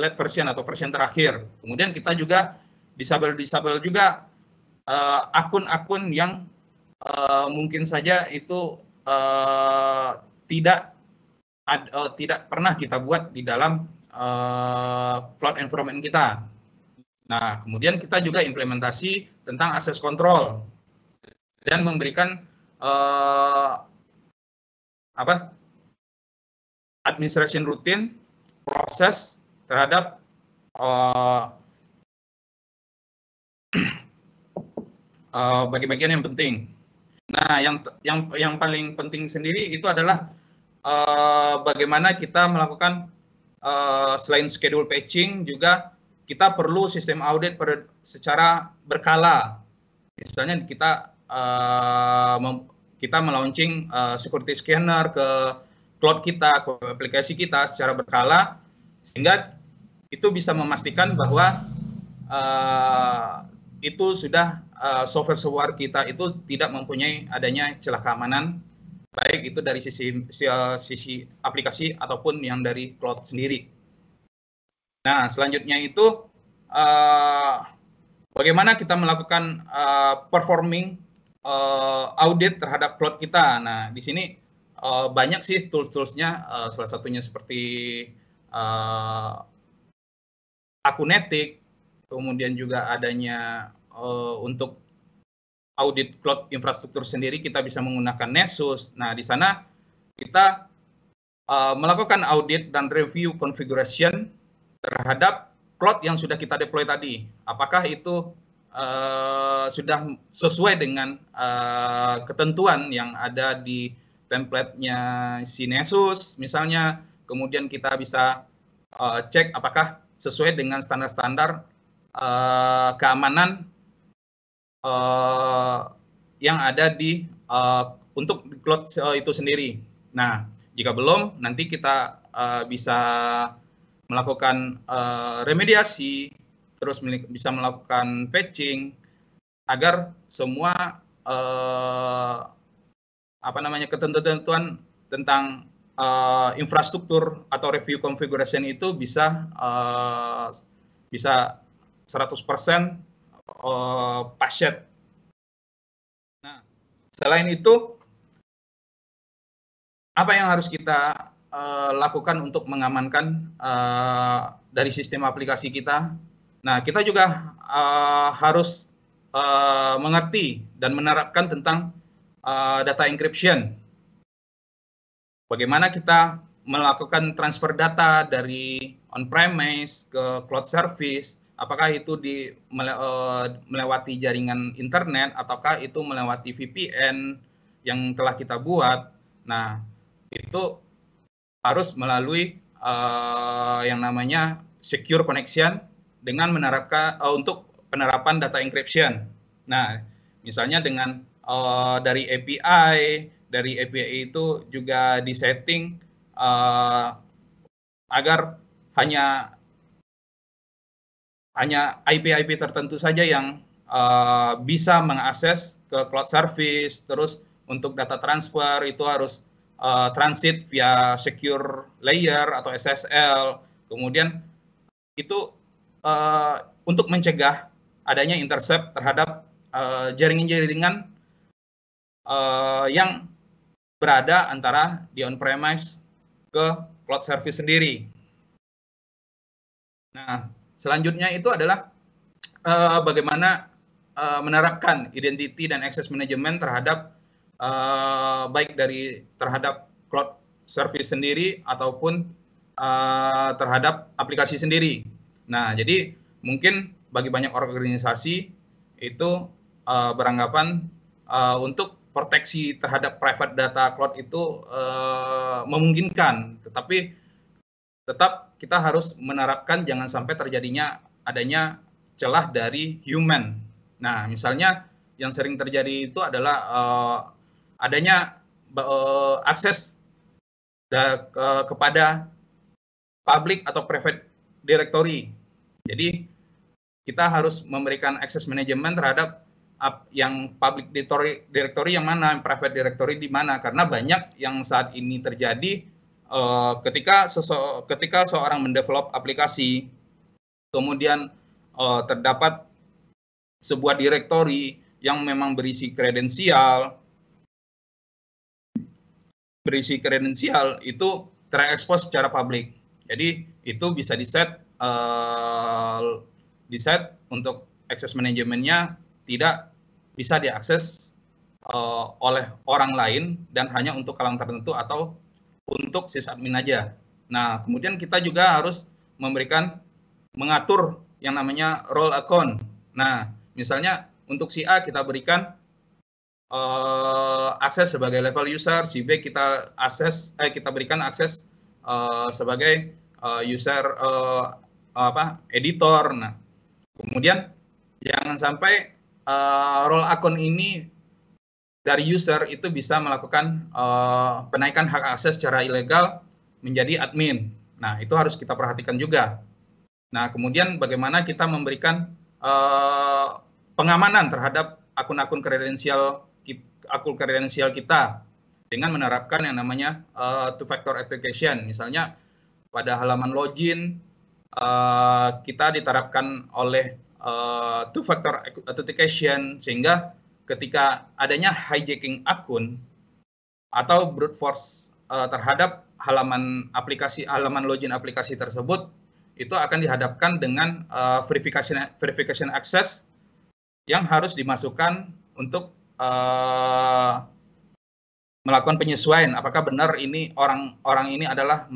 late version atau version terakhir. Kemudian kita juga disable juga akun-akun yang mungkin saja itu tidak pernah kita buat di dalam cloud environment kita. Nah, kemudian kita juga implementasi tentang access control dan memberikan administration routine proses terhadap bagian-bagian yang penting. Nah, yang paling penting sendiri itu adalah bagaimana kita melakukan selain schedule patching juga kita perlu sistem audit secara berkala. Misalnya kita melaunching security scanner ke cloud kita, ke aplikasi kita secara berkala, sehingga itu bisa memastikan bahwa itu sudah software kita itu tidak mempunyai adanya celah keamanan, baik itu dari sisi aplikasi ataupun yang dari cloud sendiri. Nah, selanjutnya itu bagaimana kita melakukan performing audit terhadap cloud kita. Nah, di sini banyak sih tools-toolsnya, salah satunya seperti Akunetic, kemudian juga adanya untuk audit cloud infrastruktur sendiri kita bisa menggunakan Nessus. Nah, di sana kita melakukan audit dan review configuration terhadap cloud yang sudah kita deploy tadi. Apakah itu sudah sesuai dengan ketentuan yang ada di template-nya si Nessus misalnya, kemudian kita bisa cek apakah sesuai dengan standar-standar keamanan yang ada di untuk cloud itu sendiri. Nah, jika belum, nanti kita bisa melakukan remediasi, terus bisa melakukan patching agar semua ketentuan tentang infrastruktur atau review configuration itu bisa 100% patched. Nah, selain itu, apa yang harus kita lakukan untuk mengamankan dari sistem aplikasi kita? Nah, kita juga harus mengerti dan menerapkan tentang data encryption. Bagaimana kita melakukan transfer data dari on-premise ke cloud service, apakah itu melewati jaringan internet, ataukah itu melewati VPN yang telah kita buat. Nah, itu harus melalui yang namanya secure connection dengan menerapkan untuk penerapan data encryption. Nah, misalnya dengan dari API itu juga disetting agar hanya IP tertentu saja yang bisa mengakses ke cloud service. Terus untuk data transfer itu harus transit via secure layer atau SSL. Kemudian itu untuk mencegah adanya intercept terhadap jaringan-jaringan yang berada antara di on-premise ke cloud service sendiri. Nah, selanjutnya itu adalah bagaimana menerapkan identity dan access management terhadap baik terhadap cloud service sendiri ataupun terhadap aplikasi sendiri. Nah, jadi mungkin bagi banyak organisasi itu beranggapan untuk proteksi terhadap private data cloud itu memungkinkan, tetapi tetap kita harus menerapkan jangan sampai adanya celah dari human. Nah, misalnya yang sering terjadi itu adalah adanya akses kepada public atau private directory. Jadi kita harus memberikan access management terhadap yang public directory yang mana, yang private directory di mana, karena banyak yang saat ini terjadi ketika seorang mendevelop aplikasi, kemudian terdapat sebuah directory yang memang berisi kredensial itu terekspos secara publik. Jadi itu bisa diset untuk access manajemennya tidak bisa diakses oleh orang lain dan hanya untuk kalangan tertentu atau untuk sysadmin aja. Nah, kemudian kita juga harus mengatur yang namanya role account. Nah, misalnya untuk si A kita berikan akses sebagai level user, si B kita berikan akses sebagai user editor. Nah, kemudian jangan sampai role account ini dari user itu bisa melakukan penaikan hak akses secara ilegal menjadi admin. Nah, itu harus kita perhatikan juga. Nah, kemudian bagaimana kita memberikan pengamanan terhadap akun-akun kredensial kita dengan menerapkan yang namanya two-factor authentication. Misalnya pada halaman login kita diterapkan oleh two-factor authentication sehingga ketika adanya hijacking akun atau brute force terhadap halaman login aplikasi tersebut, itu akan dihadapkan dengan verification access yang harus dimasukkan untuk melakukan penyesuaian apakah benar ini orang ini adalah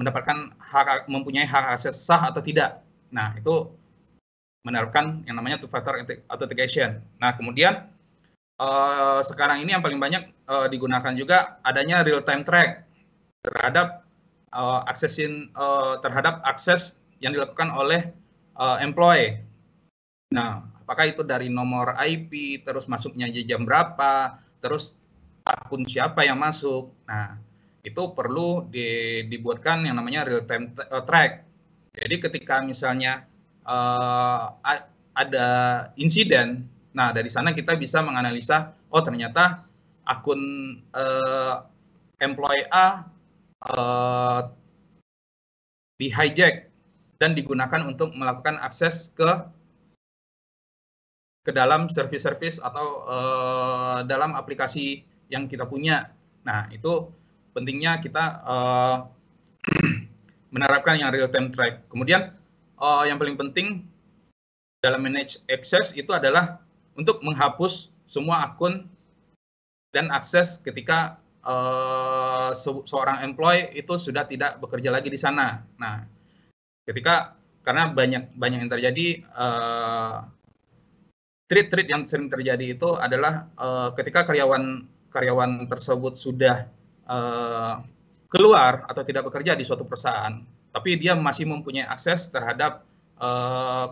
mempunyai hak akses sah atau tidak. Nah, itu menerapkan yang namanya two-factor authentication. Nah, kemudian sekarang ini yang paling banyak digunakan juga adanya real time track terhadap terhadap akses yang dilakukan oleh employee. Nah, apakah itu dari nomor IP, terus masuknya jam berapa, terus akun siapa yang masuk. Nah, itu perlu dibuatkan yang namanya real time track. Jadi ketika misalnya ada insiden, nah dari sana kita bisa menganalisa, oh ternyata akun employee A di hijack dan digunakan untuk melakukan akses ke dalam service-service atau dalam aplikasi yang kita punya. Nah, itu pentingnya kita menerapkan yang real time track. Kemudian yang paling penting dalam manage access itu adalah untuk menghapus semua akun dan akses ketika seorang employee itu sudah tidak bekerja lagi di sana. Nah, karena banyak yang terjadi, treat yang sering terjadi itu adalah ketika karyawan tersebut sudah keluar atau tidak bekerja di suatu perusahaan, tapi dia masih mempunyai akses terhadap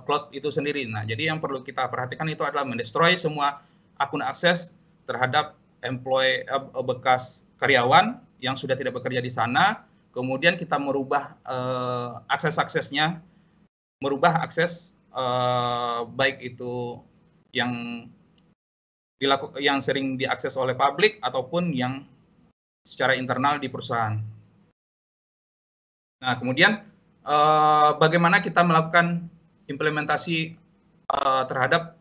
cloud itu sendiri. Nah, jadi yang perlu kita perhatikan itu adalah mendestroy semua akun akses terhadap employee bekas karyawan yang sudah tidak bekerja di sana. Kemudian kita merubah akses-aksesnya, merubah akses baik itu yang sering diakses oleh publik ataupun yang secara internal di perusahaan. Nah, kemudian bagaimana kita melakukan implementasi terhadap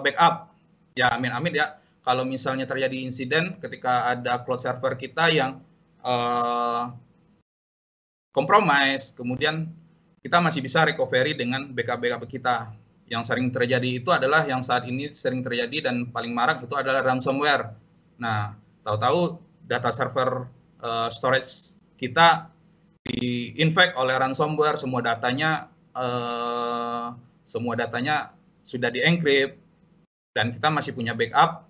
backup? Ya, amin ya. Kalau misalnya terjadi insiden ketika ada cloud server kita yang compromise, kemudian kita masih bisa recovery dengan backup kita. Yang sering terjadi itu adalah yang saat ini sering terjadi dan paling marak itu adalah ransomware. Nah, tahu-tahu data server storage kita di-infect oleh ransomware, semua datanya sudah di-encrypt dan kita masih punya backup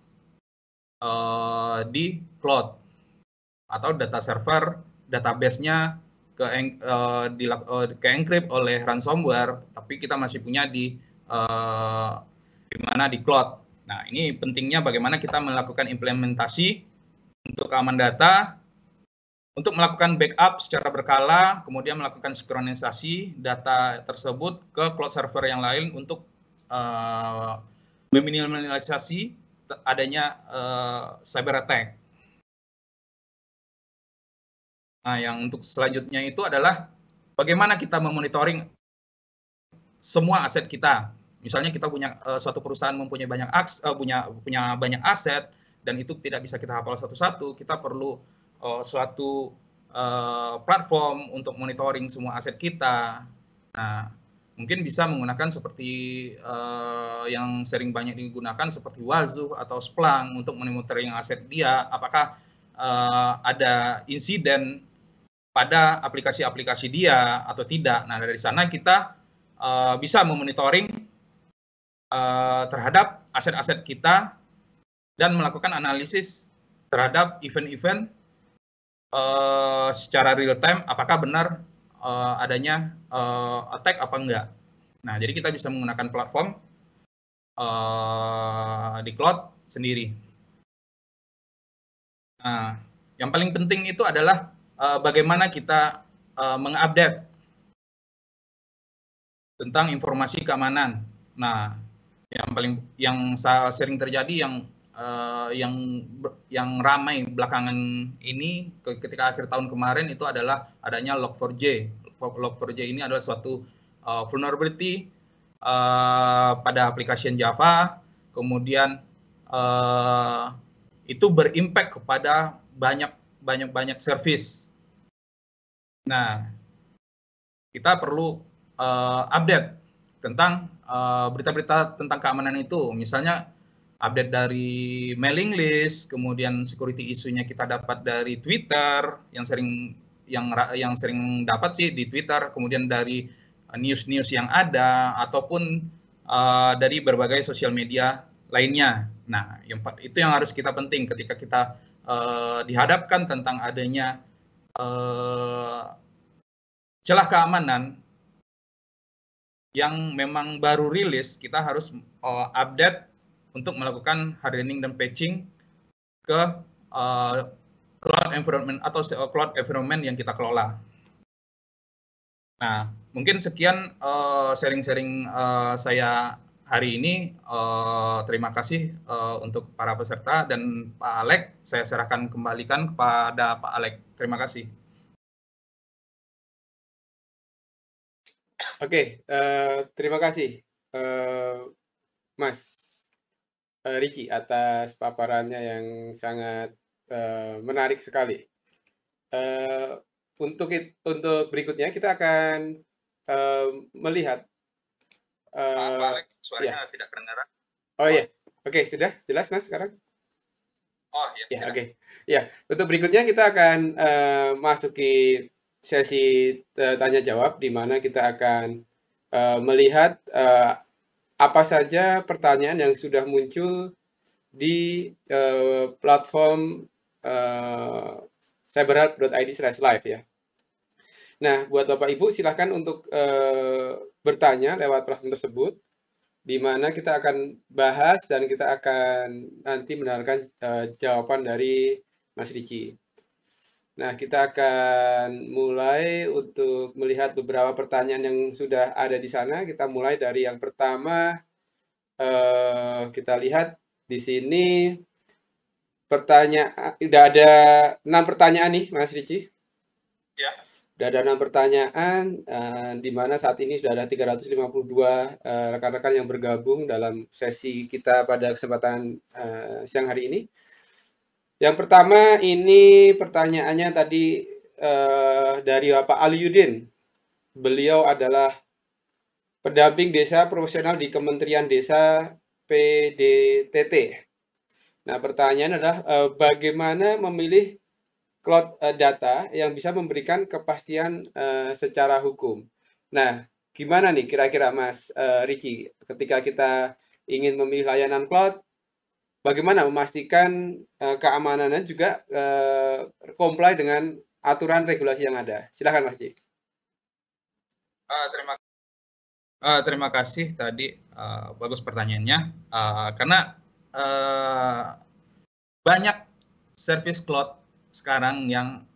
di cloud atau data server database-nya ke-encrypt oleh ransomware, tapi kita masih punya di mana di cloud. Nah, ini pentingnya bagaimana kita melakukan implementasi untuk keamanan data, untuk melakukan backup secara berkala, kemudian melakukan sinkronisasi data tersebut ke cloud server yang lain untuk meminimalisasi adanya cyber attack. Nah, yang untuk selanjutnya itu adalah bagaimana kita memonitoring semua aset kita. Misalnya kita punya suatu perusahaan mempunyai punya banyak aset dan itu tidak bisa kita hafal satu-satu. Kita perlu suatu platform untuk monitoring semua aset kita. Nah, mungkin bisa menggunakan seperti yang sering banyak digunakan seperti Wazoo atau Splunk untuk monitoring aset dia. Apakah ada insiden pada aplikasi-aplikasi dia atau tidak. Nah, dari sana kita bisa memonitoring terhadap aset-aset kita dan melakukan analisis terhadap event-event secara real time, apakah benar adanya attack apa enggak. Nah, jadi kita bisa menggunakan platform di cloud sendiri. Nah, yang paling penting itu adalah bagaimana kita mengupdate tentang informasi keamanan. Nah, yang sering terjadi yang ramai belakangan ini ketika akhir tahun kemarin itu adalah adanya Log4j. Log4j ini adalah suatu vulnerability pada aplikasi Java, kemudian itu berimpact kepada banyak service. Nah, kita perlu update tentang berita-berita tentang keamanan itu, misalnya update dari mailing list, kemudian security isunya kita dapat dari Twitter, yang sering dapat sih di Twitter, kemudian dari news yang ada ataupun dari berbagai sosial media lainnya. Nah, itu yang harus kita penting ketika kita dihadapkan tentang adanya celah keamanan yang memang baru rilis, kita harus update untuk melakukan hardening dan patching ke cloud environment atau cloud environment yang kita kelola. Nah, mungkin sekian sharing-sharing saya hari ini. Terima kasih untuk para peserta, dan Pak Alek, saya serahkan kembalikan kepada Pak Alek. Terima kasih. Oke, terima kasih Mas Ricci atas paparannya yang sangat menarik sekali. Untuk berikutnya kita akan melihat. Pak Alek, suaranya ya. tidak kedengaran. Oh iya, oke, sudah jelas Mas sekarang? Oh iya. Ya, oke. Ya, untuk berikutnya kita akan masuki sesi tanya jawab, di mana kita akan melihat apa saja pertanyaan yang sudah muncul di platform cyberhelp.id/live ya. Nah, buat Bapak Ibu silahkan untuk bertanya lewat platform tersebut, di mana kita akan bahas dan kita akan nanti mendengarkan jawaban dari Mas Ricci. Nah, kita akan mulai untuk melihat beberapa pertanyaan yang sudah ada di sana. Kita mulai dari yang pertama. Kita lihat di sini pertanyaan, udah ada 6 pertanyaan nih, Mas Ricci. Ya. Sudah ada 6 pertanyaan, di mana saat ini sudah ada 352 rekan-rekan yang bergabung dalam sesi kita pada kesempatan siang hari ini. Yang pertama ini pertanyaannya tadi dari Bapak Aliuddin. Beliau adalah pendamping desa profesional di Kementerian Desa PDTT. Nah, pertanyaan adalah bagaimana memilih cloud data yang bisa memberikan kepastian secara hukum. Nah, gimana nih kira-kira Mas Ricci, ketika kita ingin memilih layanan cloud, bagaimana memastikan keamanannya juga comply dengan aturan regulasi yang ada? Silakan Mas Ricci. Terima kasih tadi, bagus pertanyaannya, karena banyak service cloud sekarang yang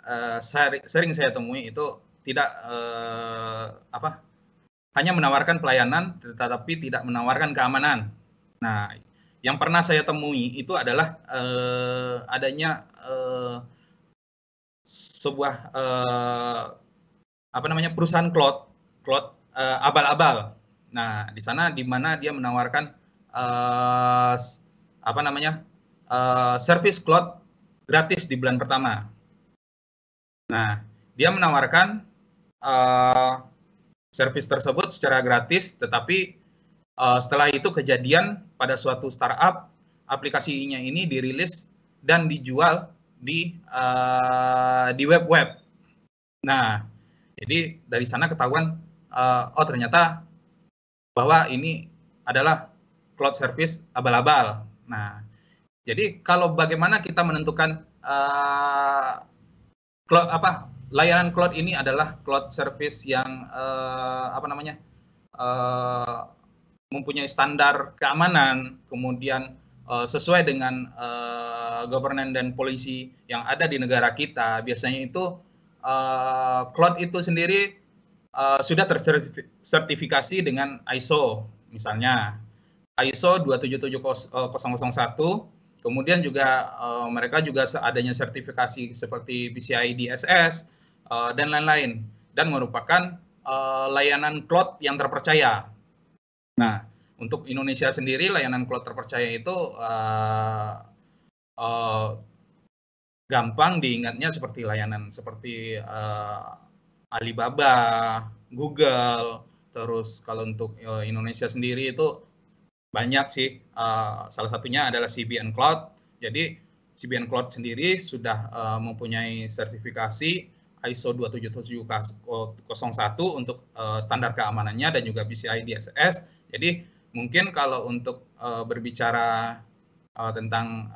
sering saya temui itu tidak hanya menawarkan pelayanan tetapi tidak menawarkan keamanan. Nah, yang pernah saya temui itu adalah adanya sebuah perusahaan cloud abal-abal. Nah, di sana di mana dia menawarkan service cloud gratis di bulan pertama. Nah, dia menawarkan service tersebut secara gratis, tetapi setelah itu kejadian pada suatu startup, aplikasinya ini dirilis dan dijual di web. Nah, jadi dari sana ketahuan, ternyata bahwa ini adalah cloud service abal-abal. Nah, jadi kalau bagaimana kita menentukan layanan cloud ini adalah cloud service yang mempunyai standar keamanan, kemudian sesuai dengan governance dan polisi yang ada di negara kita. Biasanya itu cloud itu sendiri sudah tersertifikasi dengan ISO, misalnya ISO 27701. Kemudian juga mereka juga adanya sertifikasi seperti PCI DSS dan lain-lain, dan merupakan layanan cloud yang terpercaya. Nah, untuk Indonesia sendiri layanan cloud terpercaya itu gampang diingatnya seperti layanan seperti Alibaba, Google. Terus kalau untuk Indonesia sendiri itu banyak sih, salah satunya adalah CBN Cloud. Jadi CBN Cloud sendiri sudah mempunyai sertifikasi ISO 27701 untuk standar keamanannya dan juga PCI DSS. Jadi mungkin kalau untuk berbicara tentang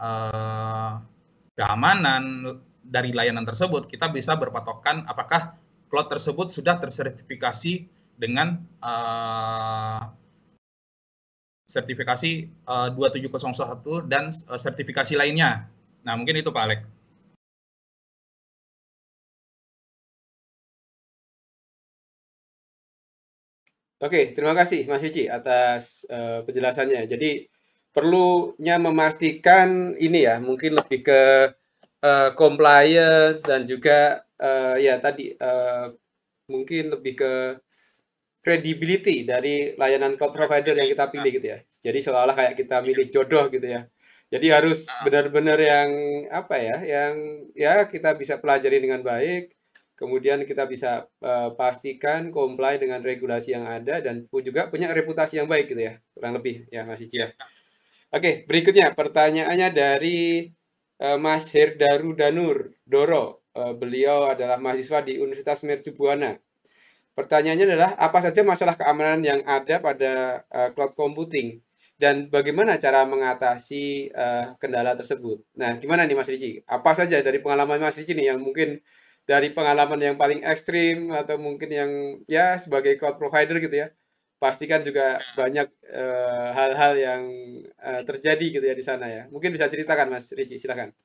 keamanan dari layanan tersebut, kita bisa berpatokan apakah cloud tersebut sudah tersertifikasi dengan sertifikasi 27001 dan sertifikasi lainnya. Nah, mungkin itu Pak Alek. Oke, terima kasih Mas Vici atas penjelasannya. Jadi perlunya memastikan ini ya, mungkin lebih ke compliance dan juga ya tadi mungkin lebih ke credibility dari layanan cloud provider yang kita pilih gitu ya. Jadi seolah-olah kayak kita milih jodoh gitu ya. Jadi harus benar-benar yang apa ya, yang ya kita bisa pelajari dengan baik, kemudian kita bisa pastikan comply dengan regulasi yang ada dan juga punya reputasi yang baik gitu ya, kurang lebih ya Mas Ici ya. Oke, berikutnya pertanyaannya dari Mas Herdaru Danur Doro. Beliau adalah mahasiswa di Universitas Mercu Buana. Pertanyaannya adalah, apa saja masalah keamanan yang ada pada cloud computing dan bagaimana cara mengatasi kendala tersebut? Nah, gimana nih Mas Ricci? Apa saja dari pengalaman Mas Ricci nih yang mungkin dari pengalaman yang paling ekstrim atau mungkin yang ya sebagai cloud provider gitu ya? Pastikan juga banyak hal-hal yang terjadi gitu ya di sana ya. Mungkin bisa ceritakan Mas Ricci, silakan.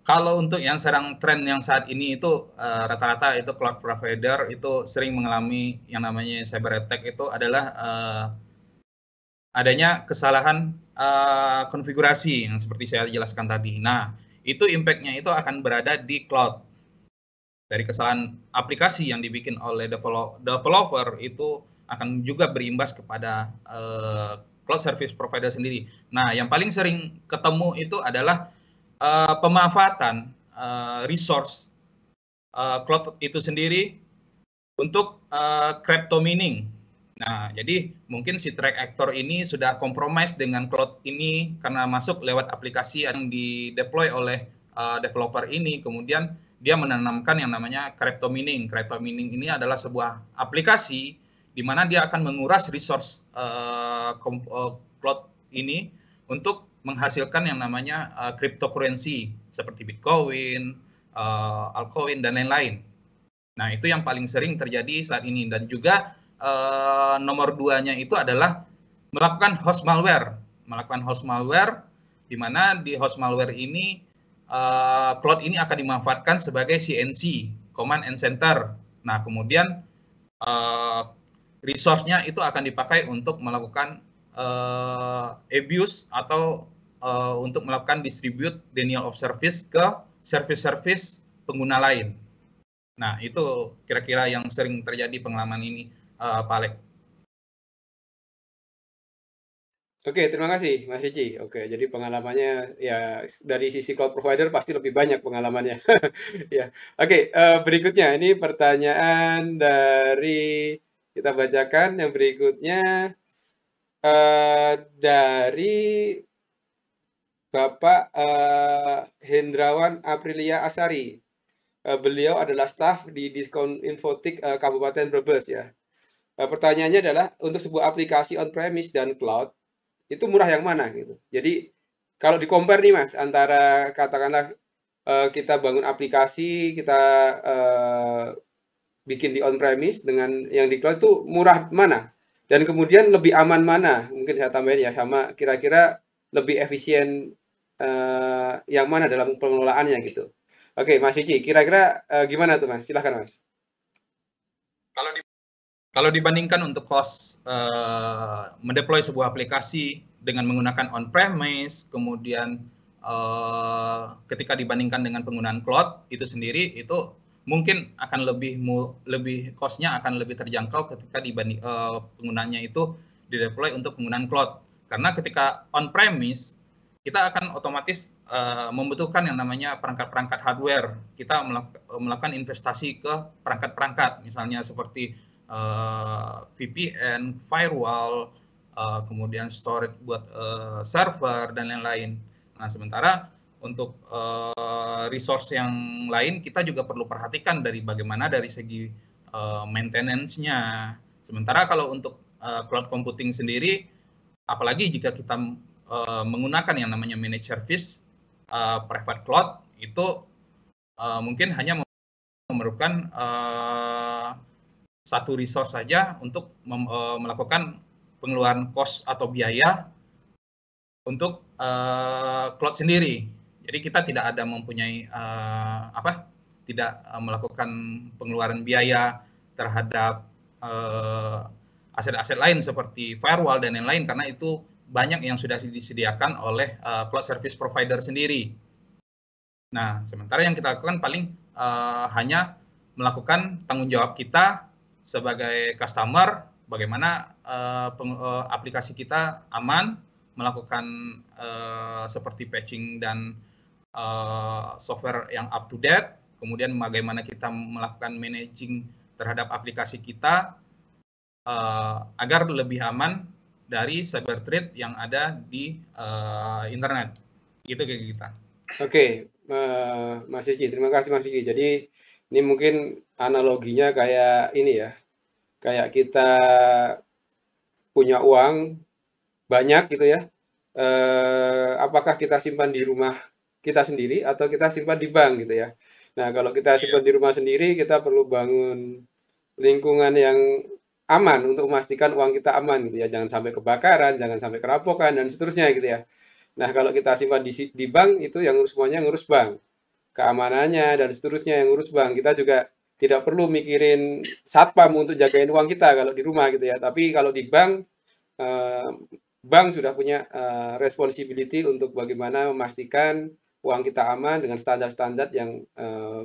Kalau untuk yang sedang tren yang saat ini itu rata-rata itu cloud provider itu sering mengalami yang namanya cyber attack itu adalah adanya kesalahan konfigurasi yang seperti saya jelaskan tadi. Nah, itu impact-nya itu akan berada di cloud. Dari kesalahan aplikasi yang dibikin oleh developer itu akan juga berimbas kepada cloud service provider sendiri. Nah, yang paling sering ketemu itu adalah pemanfaatan resource cloud itu sendiri untuk crypto mining. Nah, jadi mungkin si track actor ini sudah compromise dengan cloud ini karena masuk lewat aplikasi yang di-deploy oleh developer ini, kemudian dia menanamkan yang namanya crypto mining. Crypto mining ini adalah sebuah aplikasi di mana dia akan menguras resource cloud ini untuk menghasilkan yang namanya cryptocurrency seperti Bitcoin, altcoin dan lain-lain. Nah, itu yang paling sering terjadi saat ini dan juga nomor 2-nya itu adalah melakukan host malware. Melakukan host malware di mana di host malware ini cloud ini akan dimanfaatkan sebagai CNC, command and center. Nah, kemudian resource-nya itu akan dipakai untuk melakukan abuse atau untuk melakukan distribute denial of service ke service-service pengguna lain. Nah, itu kira-kira yang sering terjadi pengalaman ini, Pak Alek. Oke, terima kasih Mas Cici. Oke, jadi pengalamannya ya dari sisi cloud provider pasti lebih banyak pengalamannya. Ya, oke. Berikutnya ini pertanyaan dari kita bacakan yang berikutnya dari Bapak Hendrawan Aprilia Asari. Beliau adalah staf di Diskon Infotik Kabupaten Brebes ya. Pertanyaannya adalah untuk sebuah aplikasi on-premise dan cloud itu murah yang mana gitu. Jadi kalau di-compare nih Mas antara katakanlah kita bangun aplikasi, kita bikin di on-premise dengan yang di cloud itu murah mana? Dan kemudian lebih aman mana? Mungkin saya tambahin ya, sama kira-kira lebih efisien yang mana dalam pengelolaannya gitu. Oke, Mas Cici, kira-kira gimana tuh Mas? Silahkan Mas. Kalau dibandingkan untuk cost mendeploy sebuah aplikasi dengan menggunakan on-premise, kemudian ketika dibandingkan dengan penggunaan cloud itu sendiri, itu mungkin akan lebih cost-nya akan lebih terjangkau ketika dibanding penggunaannya itu dideploy untuk penggunaan cloud. Karena ketika on-premise kita akan otomatis membutuhkan yang namanya perangkat-perangkat hardware. Kita melakukan investasi ke perangkat-perangkat, misalnya seperti VPN, firewall, kemudian storage buat server dan lain-lain. Nah, sementara untuk resource yang lain kita juga perlu perhatikan dari bagaimana dari segi maintenance-nya. Sementara kalau untuk cloud computing sendiri, apalagi jika kita menggunakan yang namanya managed service private cloud itu mungkin hanya memerlukan satu resource saja untuk melakukan pengeluaran cost atau biaya untuk cloud sendiri. Jadi kita tidak ada mempunyai tidak melakukan pengeluaran biaya terhadap aset-aset lain seperti firewall dan lain-lain, karena itu banyak yang sudah disediakan oleh cloud service provider sendiri. Nah, sementara yang kita lakukan paling hanya melakukan tanggung jawab kita sebagai customer, bagaimana aplikasi kita aman, melakukan seperti patching dan software yang up to date, kemudian bagaimana kita melakukan managing terhadap aplikasi kita agar lebih aman dari cyber threat yang ada di internet. Gitu kayak kita. Oke, Mas Cici, terima kasih Mas Cici. Jadi ini mungkin analoginya kayak ini ya, kayak kita punya uang banyak gitu ya. Apakah kita simpan di rumah kita sendiri atau kita simpan di bank gitu ya. Nah, kalau kita simpan di rumah sendiri, kita perlu bangun lingkungan yang aman untuk memastikan uang kita aman gitu ya. Jangan sampai kebakaran, jangan sampai kerampokan dan seterusnya gitu ya. Nah, kalau kita simpan di bank itu yang semuanya ngurus bank. Keamanannya dan seterusnya yang ngurus bank. Kita juga tidak perlu mikirin satpam untuk jagain uang kita kalau di rumah gitu ya. Tapi kalau di bank bank sudah punya responsibility untuk bagaimana memastikan uang kita aman dengan standar-standar yang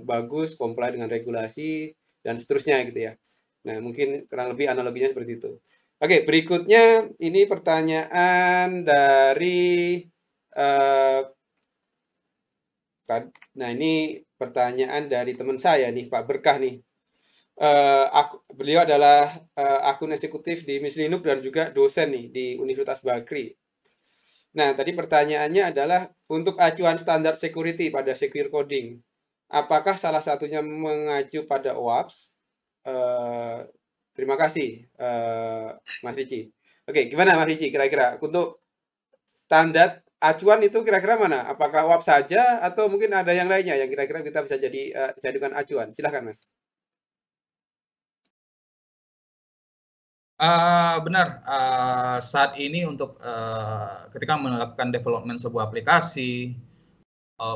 bagus, comply dengan regulasi dan seterusnya gitu ya. Nah, mungkin kurang lebih analoginya seperti itu. Oke, berikutnya ini pertanyaan dari nah ini pertanyaan dari teman saya nih, Pak Berkah nih. Beliau adalah akun eksekutif di Miss Linux dan juga dosen nih di Universitas Bakri. Nah, tadi pertanyaannya adalah untuk acuan standar security pada secure coding, apakah salah satunya mengacu pada OWASP? Terima kasih, Mas Ricci. Oke, gimana Mas Ricci kira-kira untuk standar acuan itu kira-kira mana? Apakah OWASP saja atau mungkin ada yang lainnya yang kira-kira kita bisa jadikan acuan? Silahkan Mas. Benar, saat ini untuk ketika melakukan development sebuah aplikasi,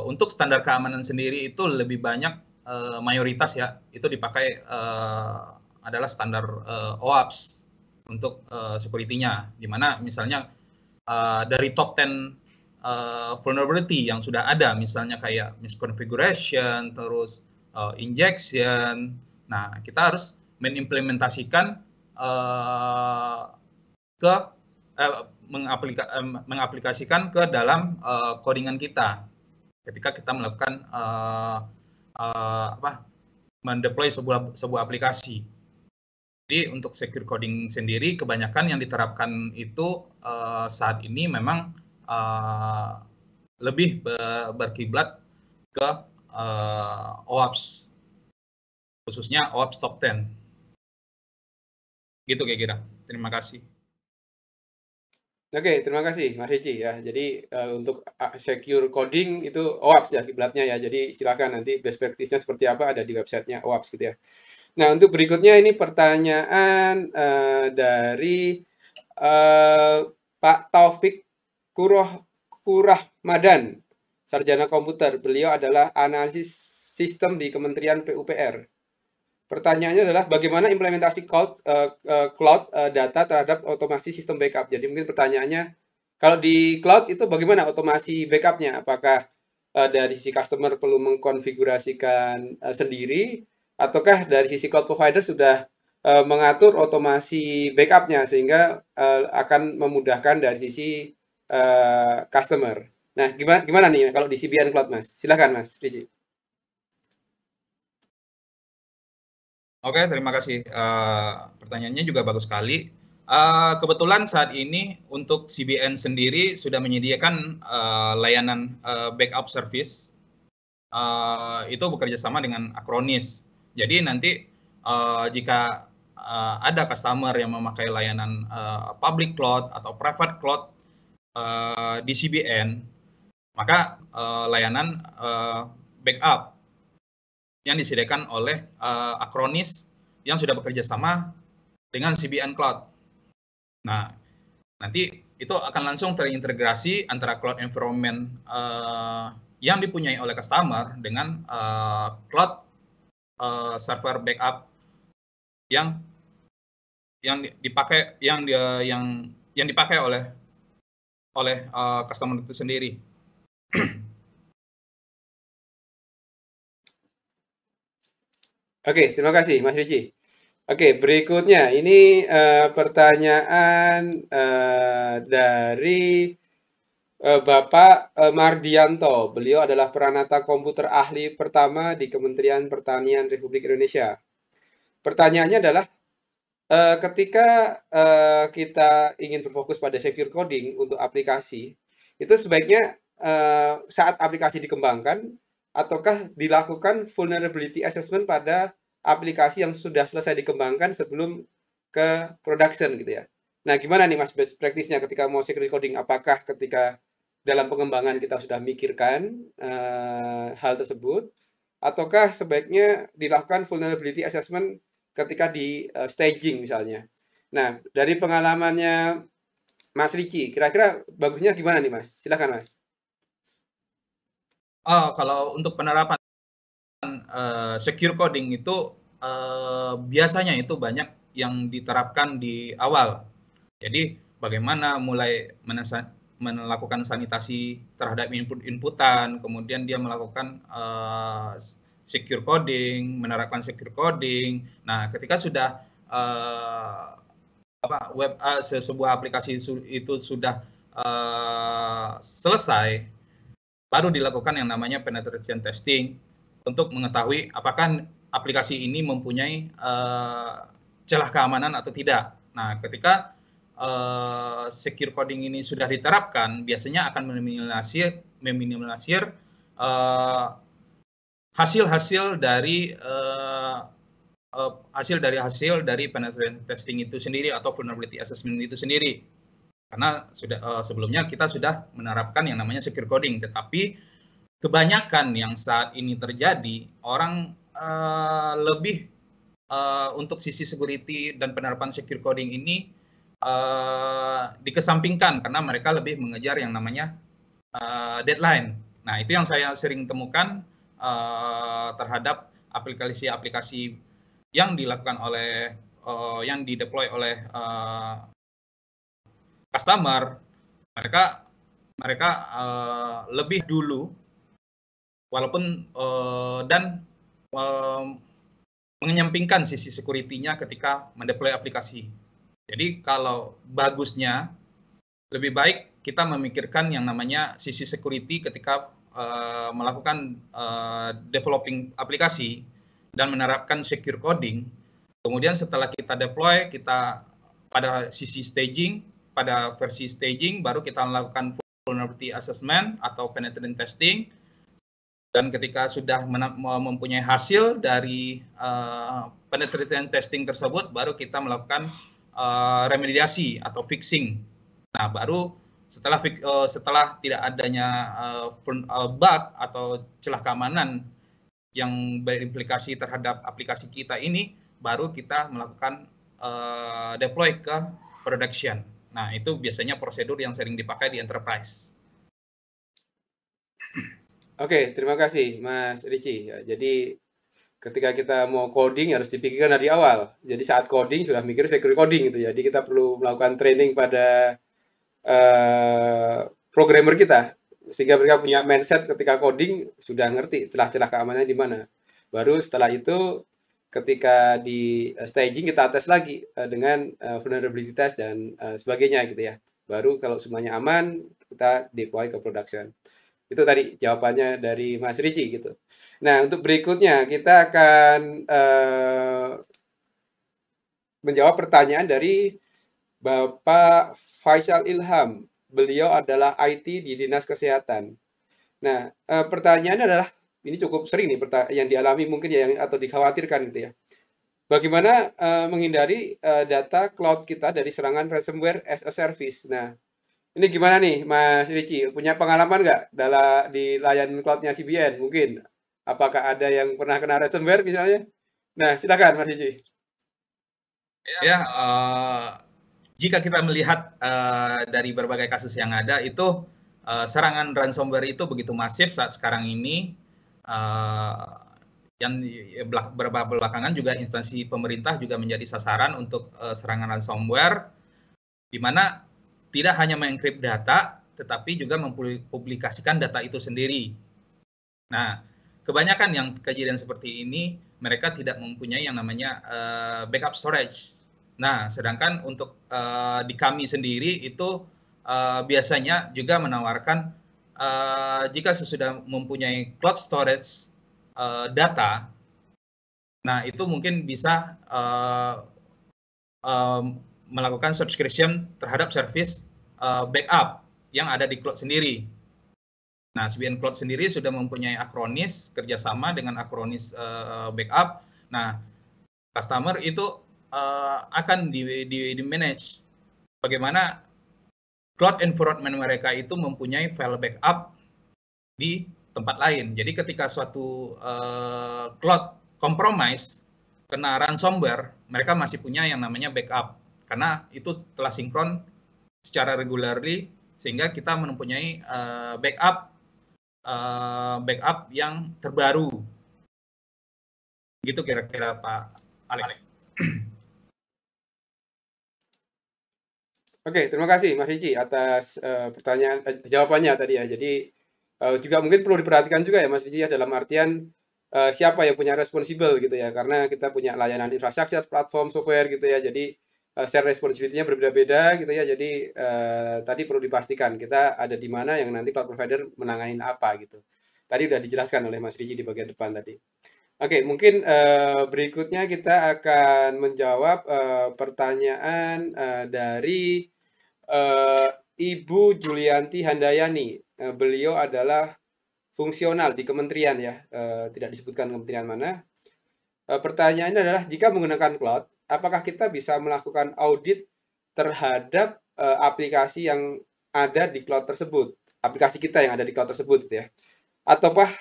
untuk standar keamanan sendiri itu lebih banyak mayoritas ya, itu dipakai adalah standar OWASP untuk security-nya, di mana misalnya dari top 10 vulnerability yang sudah ada, misalnya kayak misconfiguration, terus injection, nah kita harus mengimplementasikan mengaplikasikan ke dalam codingan kita ketika kita melakukan mendeploy sebuah aplikasi. Jadi untuk secure coding sendiri kebanyakan yang diterapkan itu saat ini memang lebih berkiblat ke OWASP, khususnya OWASP top 10. Gitu kira-kira. Terima kasih. Oke, terima kasih Mas Ricci ya. Jadi untuk secure coding itu OWASP ya kiblatnya ya. Jadi silakan nanti best practice-nya seperti apa ada di websitenya OWASP gitu ya. Nah, untuk berikutnya ini pertanyaan dari Pak Taufik Kurahmadan, sarjana komputer. Beliau adalah analisis sistem di Kementerian PUPR. Pertanyaannya adalah bagaimana implementasi cloud data terhadap otomasi sistem backup. Jadi mungkin pertanyaannya, kalau di cloud itu bagaimana otomasi backupnya? Apakah dari sisi customer perlu mengkonfigurasikan sendiri, ataukah dari sisi cloud provider sudah mengatur otomasi backupnya sehingga akan memudahkan dari sisi customer? Nah, gimana nih kalau di CBN Cloud, Mas? Silahkan, Mas Ricci. Oke, terima kasih. Pertanyaannya juga bagus sekali. Kebetulan saat ini untuk CBN sendiri sudah menyediakan layanan backup service. Itu bekerja sama dengan Acronis. Jadi nanti jika ada customer yang memakai layanan public cloud atau private cloud, di CBN, maka layanan backup yang disediakan oleh Acronis yang sudah bekerja sama dengan CBN Cloud. Nah, nanti itu akan langsung terintegrasi antara cloud environment yang dipunyai oleh customer dengan cloud server backup yang dipakai oleh customer itu sendiri. Oke, terima kasih Mas Ricci. Oke, berikutnya ini pertanyaan dari Bapak Mardianto. Beliau adalah peranata komputer ahli pertama di Kementerian Pertanian Republik Indonesia. Pertanyaannya adalah ketika kita ingin berfokus pada secure coding untuk aplikasi, itu sebaiknya saat aplikasi dikembangkan, ataukah dilakukan vulnerability assessment pada aplikasi yang sudah selesai dikembangkan sebelum ke production gitu ya. Nah, gimana nih Mas best practice-nya ketika mau secure coding? Apakah ketika dalam pengembangan kita sudah mikirkan hal tersebut, ataukah sebaiknya dilakukan vulnerability assessment ketika di staging misalnya? Nah, dari pengalamannya Mas Ricci, kira-kira bagusnya gimana nih Mas? Silakan Mas. Kalau untuk penerapan secure coding itu biasanya itu banyak yang diterapkan di awal. Jadi bagaimana mulai melakukan sanitasi terhadap input-inputan, kemudian dia melakukan secure coding, menerapkan secure coding. Nah, ketika sudah sebuah aplikasi itu sudah selesai, baru dilakukan yang namanya penetration testing untuk mengetahui apakah aplikasi ini mempunyai celah keamanan atau tidak. Nah, ketika secure coding ini sudah diterapkan, biasanya akan meminimalisir hasil dari penetration testing itu sendiri atau vulnerability assessment itu sendiri. Karena sebelumnya kita sudah menerapkan yang namanya secure coding, tetapi kebanyakan yang saat ini terjadi orang lebih untuk sisi security dan penerapan secure coding ini dikesampingkan karena mereka lebih mengejar yang namanya deadline. Nah, itu yang saya sering temukan terhadap aplikasi-aplikasi yang dilakukan oleh yang dideploy oleh customer. Mereka lebih dulu walaupun dan menyampingkan sisi security-nya ketika mendeploy aplikasi. Jadi kalau bagusnya lebih baik kita memikirkan yang namanya sisi security ketika melakukan developing aplikasi dan menerapkan secure coding. Kemudian setelah kita deploy, kita pada sisi staging, pada versi staging baru kita melakukan vulnerability assessment atau penetration testing. Dan ketika sudah mempunyai hasil dari penetration testing tersebut, baru kita melakukan remediasi atau fixing. Nah, baru setelah tidak adanya bug atau celah keamanan yang berimplikasi terhadap aplikasi kita ini, baru kita melakukan deploy ke production. Nah, itu biasanya prosedur yang sering dipakai di enterprise. Oke, terima kasih Mas Ricci. Ya, jadi ketika kita mau coding harus dipikirkan dari awal. Jadi saat coding sudah mikir secure coding gitu ya. Jadi kita perlu melakukan training pada programmer kita sehingga mereka punya mindset ketika coding sudah ngerti celah-celah keamanannya di mana. Baru setelah itu ketika di staging kita tes lagi dengan vulnerability test dan sebagainya gitu ya. Baru kalau semuanya aman kita deploy ke production. Itu tadi jawabannya dari Mas Ricci gitu. Nah, untuk berikutnya kita akan menjawab pertanyaan dari Bapak Faisal Ilham. Beliau adalah IT di Dinas Kesehatan. Nah, pertanyaannya adalah, ini cukup sering nih yang dialami mungkin ya atau dikhawatirkan gitu ya. Bagaimana menghindari data cloud kita dari serangan ransomware as a service? Nah, Ini gimana nih, Mas Ricci? Punya pengalaman nggak di layanan cloud-nya CBN? Mungkin. Apakah ada yang pernah kena ransomware misalnya? Nah, silakan Mas Ricci. Ya, jika kita melihat dari berbagai kasus yang ada itu serangan ransomware itu begitu masif saat sekarang ini. Yang belakangan juga instansi pemerintah juga menjadi sasaran untuk serangan ransomware, di mana tidak hanya mengenkrip data, tetapi juga mempublikasikan data itu sendiri. Nah, kebanyakan yang kejadian seperti ini, mereka tidak mempunyai yang namanya backup storage. Nah, sedangkan untuk di kami sendiri itu biasanya juga menawarkan jika sesudah mempunyai cloud storage data, nah itu mungkin bisa melakukan subscription terhadap service backup yang ada di cloud sendiri. Nah, CBN Cloud sendiri sudah mempunyai akronis kerjasama dengan akronis backup. Nah, customer itu akan di manage bagaimana cloud environment mereka itu mempunyai file backup di tempat lain. Jadi ketika suatu cloud compromise, kena ransomware, mereka masih punya yang namanya backup. Karena itu telah sinkron secara regularly, sehingga kita mempunyai backup yang terbaru. Gitu kira-kira Pak Alex. Oke, terima kasih Mas Ricci atas jawabannya tadi ya. Jadi juga mungkin perlu diperhatikan juga ya Mas Ricci ya, dalam artian siapa yang punya responsible gitu ya, karena kita punya layanan infrastruktur, platform, software gitu ya. Jadi share responsibility-nya berbeda-beda gitu ya. Jadi tadi perlu dipastikan kita ada di mana yang nanti cloud provider menangani apa gitu. Tadi udah dijelaskan oleh Mas Ricci di bagian depan tadi. Oke, mungkin berikutnya kita akan menjawab pertanyaan dari Ibu Julianti Handayani. Beliau adalah fungsional di kementerian ya, tidak disebutkan kementerian mana. Pertanyaannya adalah, jika menggunakan cloud, apakah kita bisa melakukan audit terhadap aplikasi yang ada di cloud tersebut, aplikasi kita yang ada di cloud tersebut gitu ya? Ataukah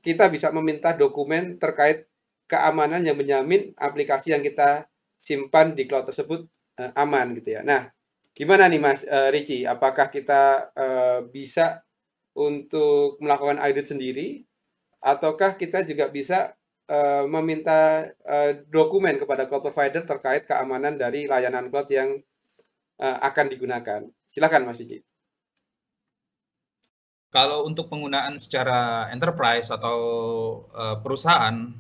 kita bisa meminta dokumen terkait keamanan yang menjamin aplikasi yang kita simpan di cloud tersebut aman gitu ya. Nah, gimana nih Mas Ricci? Apakah kita bisa untuk melakukan audit sendiri, ataukah kita juga bisa meminta dokumen kepada cloud provider terkait keamanan dari layanan cloud yang akan digunakan? Silakan Mas Ricci. Kalau untuk penggunaan secara enterprise atau perusahaan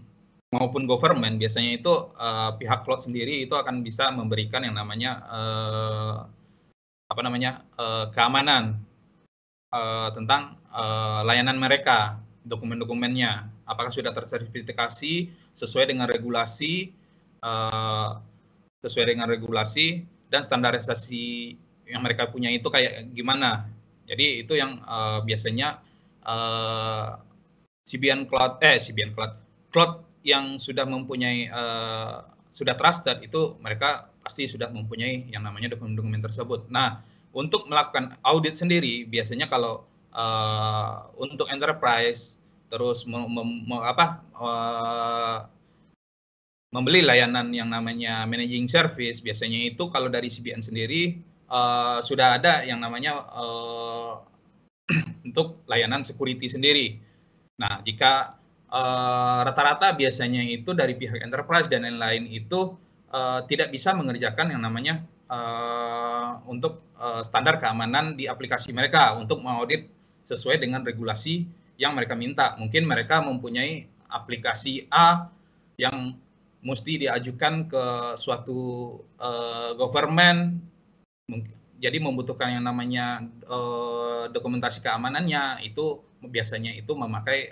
maupun government, biasanya itu pihak cloud sendiri itu akan bisa memberikan yang namanya keamanan tentang layanan mereka, dokumen-dokumennya, apakah sudah tersertifikasi sesuai dengan regulasi dan standarisasi yang mereka punya itu kayak gimana. Jadi itu yang biasanya cloud yang sudah mempunyai sudah trusted, itu mereka pasti sudah mempunyai yang namanya dokumen-dokumen tersebut. Nah, untuk melakukan audit sendiri, biasanya kalau untuk enterprise terus membeli layanan yang namanya managing service, biasanya itu kalau dari CBN sendiri sudah ada yang namanya untuk layanan security sendiri. Nah, jika rata-rata biasanya itu dari pihak enterprise dan lain-lain itu tidak bisa mengerjakan yang namanya untuk standar keamanan di aplikasi mereka untuk mengaudit sesuai dengan regulasi yang mereka minta. Mungkin mereka mempunyai aplikasi A yang mesti diajukan ke suatu government, jadi membutuhkan yang namanya dokumentasi keamanannya, itu biasanya itu memakai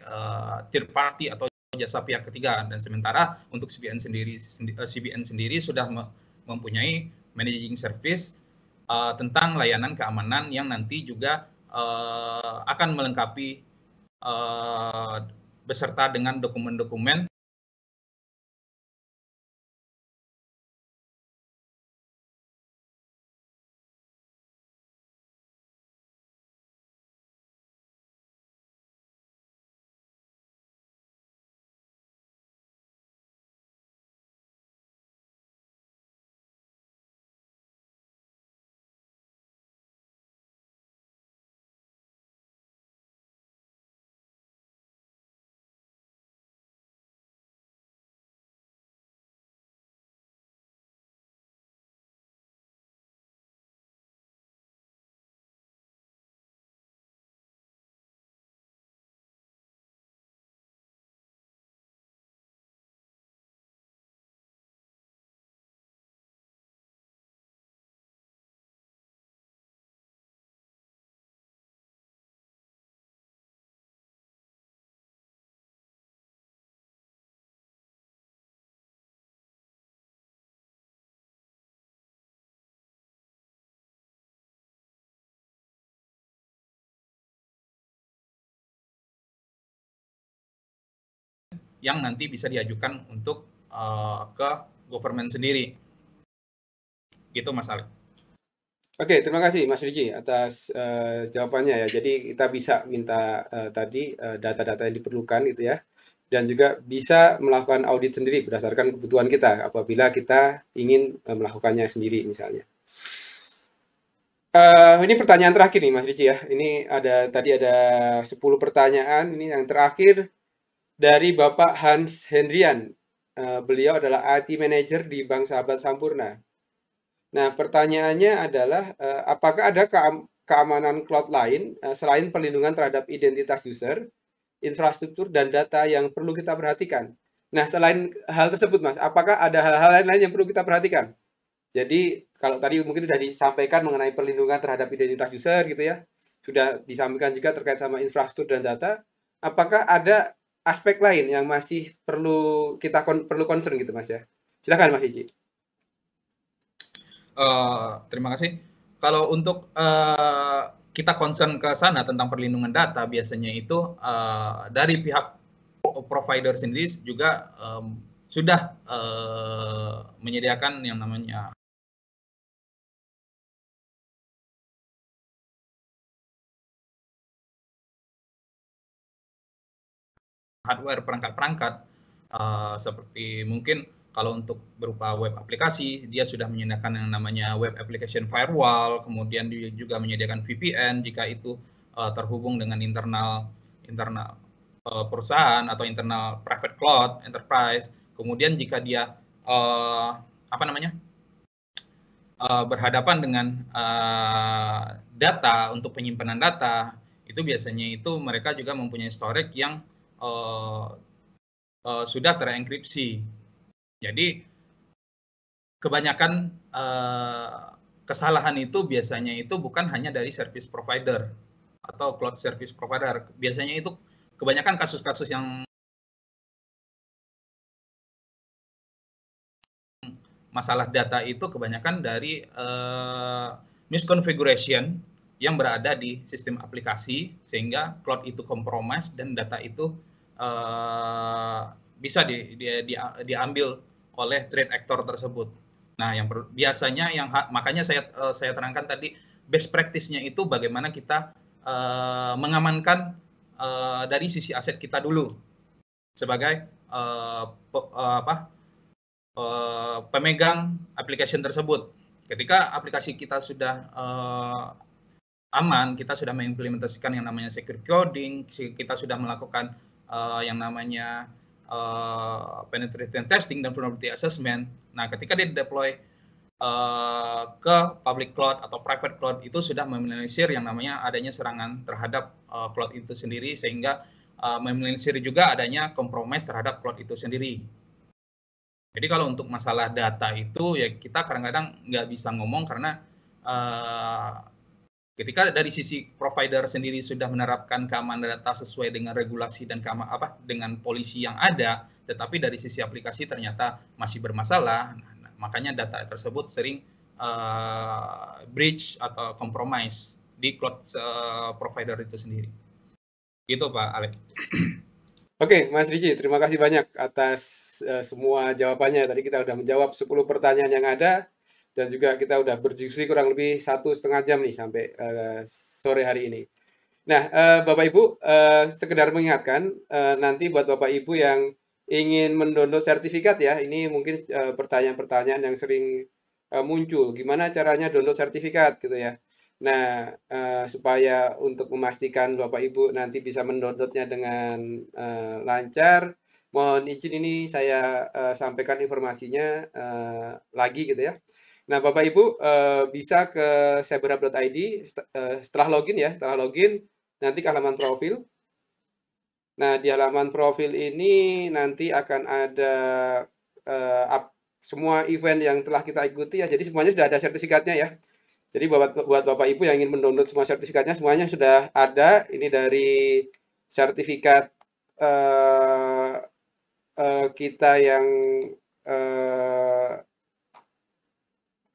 third party atau jasa pihak ketiga. Dan sementara untuk CBN sendiri sudah mempunyai managing service tentang layanan keamanan yang nanti juga akan melengkapi beserta dengan dokumen-dokumen yang nanti bisa diajukan untuk ke government sendiri. Gitu Mas Alek. Oke, terima kasih Mas Riji atas jawabannya ya. Jadi kita bisa minta tadi data-data yang diperlukan gitu ya, dan juga bisa melakukan audit sendiri berdasarkan kebutuhan kita apabila kita ingin melakukannya sendiri misalnya. Ini pertanyaan terakhir nih Mas Riji ya. Ini tadi ada 10 pertanyaan. Ini yang terakhir dari Bapak Hans Hendrian. Beliau adalah IT Manager di Bank Sahabat Sampurna. Nah, pertanyaannya adalah apakah ada keamanan cloud lain selain perlindungan terhadap identitas user, infrastruktur, dan data yang perlu kita perhatikan? Nah, selain hal tersebut, Mas, apakah ada hal-hal lain yang perlu kita perhatikan? Jadi, kalau tadi mungkin sudah disampaikan mengenai perlindungan terhadap identitas user gitu ya, sudah disampaikan juga terkait sama infrastruktur dan data, apakah ada aspek lain yang masih perlu kita perlu concern gitu, Mas ya? Silakan, Mas Iji. Terima kasih. Kalau untuk kita concern ke sana tentang perlindungan data, biasanya itu dari pihak provider sendiri juga sudah menyediakan yang namanya hardware perangkat-perangkat seperti mungkin kalau untuk berupa web aplikasi, dia sudah menyediakan yang namanya web application firewall, kemudian dia juga menyediakan VPN jika itu terhubung dengan internal perusahaan atau internal private cloud enterprise. Kemudian jika dia berhadapan dengan data untuk penyimpanan data, itu biasanya itu mereka juga mempunyai storage yang sudah terenkripsi. Jadi kebanyakan kesalahan itu biasanya itu bukan hanya dari service provider atau cloud service provider. Biasanya itu kebanyakan kasus-kasus yang masalah data itu kebanyakan dari misconfiguration yang berada di sistem aplikasi sehingga cloud itu compromise dan data itu bisa diambil oleh threat actor tersebut. Nah, yang biasanya makanya saya terangkan tadi best practice-nya itu bagaimana kita mengamankan dari sisi aset kita dulu sebagai pemegang aplikasi tersebut. Ketika aplikasi kita sudah aman, kita sudah mengimplementasikan yang namanya secure coding, kita sudah melakukan yang namanya penetration testing dan vulnerability assessment. Nah, ketika dia deploy ke public cloud atau private cloud itu sudah meminimalisir yang namanya adanya serangan terhadap cloud itu sendiri, sehingga meminimalisir juga adanya compromise terhadap cloud itu sendiri. Jadi kalau untuk masalah data itu ya kita kadang-kadang nggak bisa ngomong karena ketika dari sisi provider sendiri sudah menerapkan keamanan data sesuai dengan regulasi dan dengan polisi yang ada, tetapi dari sisi aplikasi ternyata masih bermasalah. Nah, makanya data tersebut sering breach atau compromise di cloud provider itu sendiri. Gitu Pak Alex. Oke, Mas Riji, terima kasih banyak atas semua jawabannya. Tadi kita sudah menjawab 10 pertanyaan yang ada, dan juga kita sudah berdiskusi kurang lebih 1,5 jam nih sampai sore hari ini. Nah, Bapak Ibu, sekedar mengingatkan, nanti buat Bapak Ibu yang ingin mendownload sertifikat ya, ini mungkin pertanyaan-pertanyaan yang sering muncul. Gimana caranya download sertifikat gitu ya. Nah, supaya untuk memastikan Bapak Ibu nanti bisa mendownloadnya dengan lancar, mohon izin ini saya sampaikan informasinya lagi gitu ya. Nah, Bapak Ibu bisa ke cyberhub.id setelah login ya, nanti ke halaman profil. Nah, di halaman profil ini nanti akan ada semua event yang telah kita ikuti ya, jadi semuanya sudah ada sertifikatnya ya. Jadi buat Bapak Ibu yang ingin mendownload semua sertifikatnya, semuanya sudah ada. Ini dari sertifikat kita yang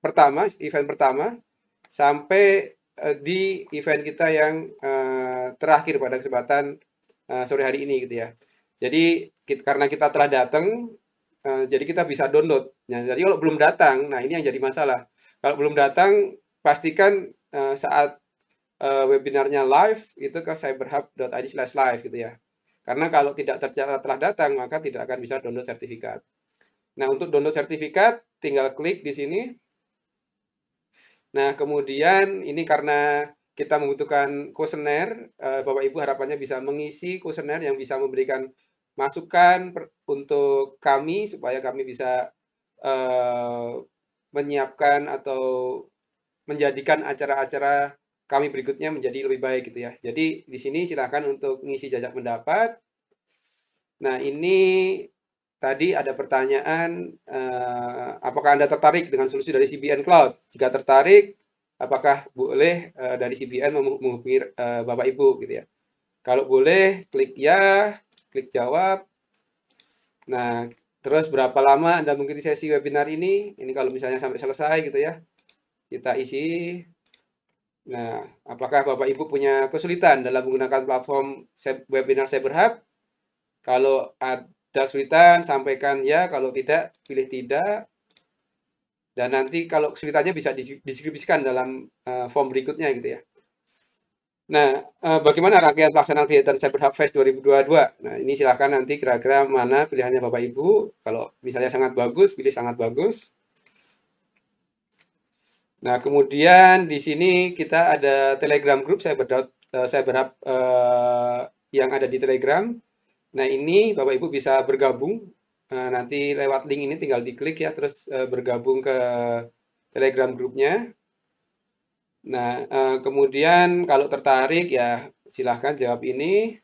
pertama, event pertama, sampai di event kita yang terakhir pada kesempatan sore hari ini gitu ya. Jadi karena kita telah datang, jadi kita bisa download. Nah, jadi kalau belum datang, nah ini yang jadi masalah. Kalau belum datang, pastikan saat webinarnya live itu ke cyberhub.id/live gitu ya. Karena kalau tidak tercatat telah datang, maka tidak akan bisa download sertifikat. Nah, untuk download sertifikat, tinggal klik di sini. Nah, kemudian ini karena kita membutuhkan kuesioner, Bapak Ibu harapannya bisa mengisi kuesioner yang bisa memberikan masukan untuk kami supaya kami bisa menyiapkan atau menjadikan acara-acara kami berikutnya menjadi lebih baik gitu ya. Jadi di sini silakan untuk ngisi jajak pendapat. Nah, ini tadi ada pertanyaan, apakah Anda tertarik dengan solusi dari CBN Cloud? Jika tertarik, apakah boleh dari CBN menghubungi Bapak Ibu gitu ya. Kalau boleh, klik ya, klik jawab. Nah, terus berapa lama Anda mengikuti sesi webinar ini? Ini kalau misalnya sampai selesai gitu ya. Kita isi. Nah, apakah Bapak Ibu punya kesulitan dalam menggunakan platform webinar CyberHub? Kalau ada kesulitan, sampaikan ya. Kalau tidak, pilih tidak. Dan nanti kalau kesulitannya bisa dideskripsikan dalam form berikutnya gitu ya. Nah, bagaimana rangkaian pelaksanaan kegiatan CyberHub Fest 2022? Nah, ini silakan nanti kira-kira mana pilihannya Bapak Ibu. Kalau misalnya sangat bagus, pilih sangat bagus. Nah, kemudian di sini kita ada Telegram group CyberHub yang ada di Telegram. Nah, ini Bapak Ibu bisa bergabung. Nanti lewat link ini tinggal diklik ya, terus bergabung ke Telegram grupnya. Nah, kemudian kalau tertarik ya silahkan jawab ini.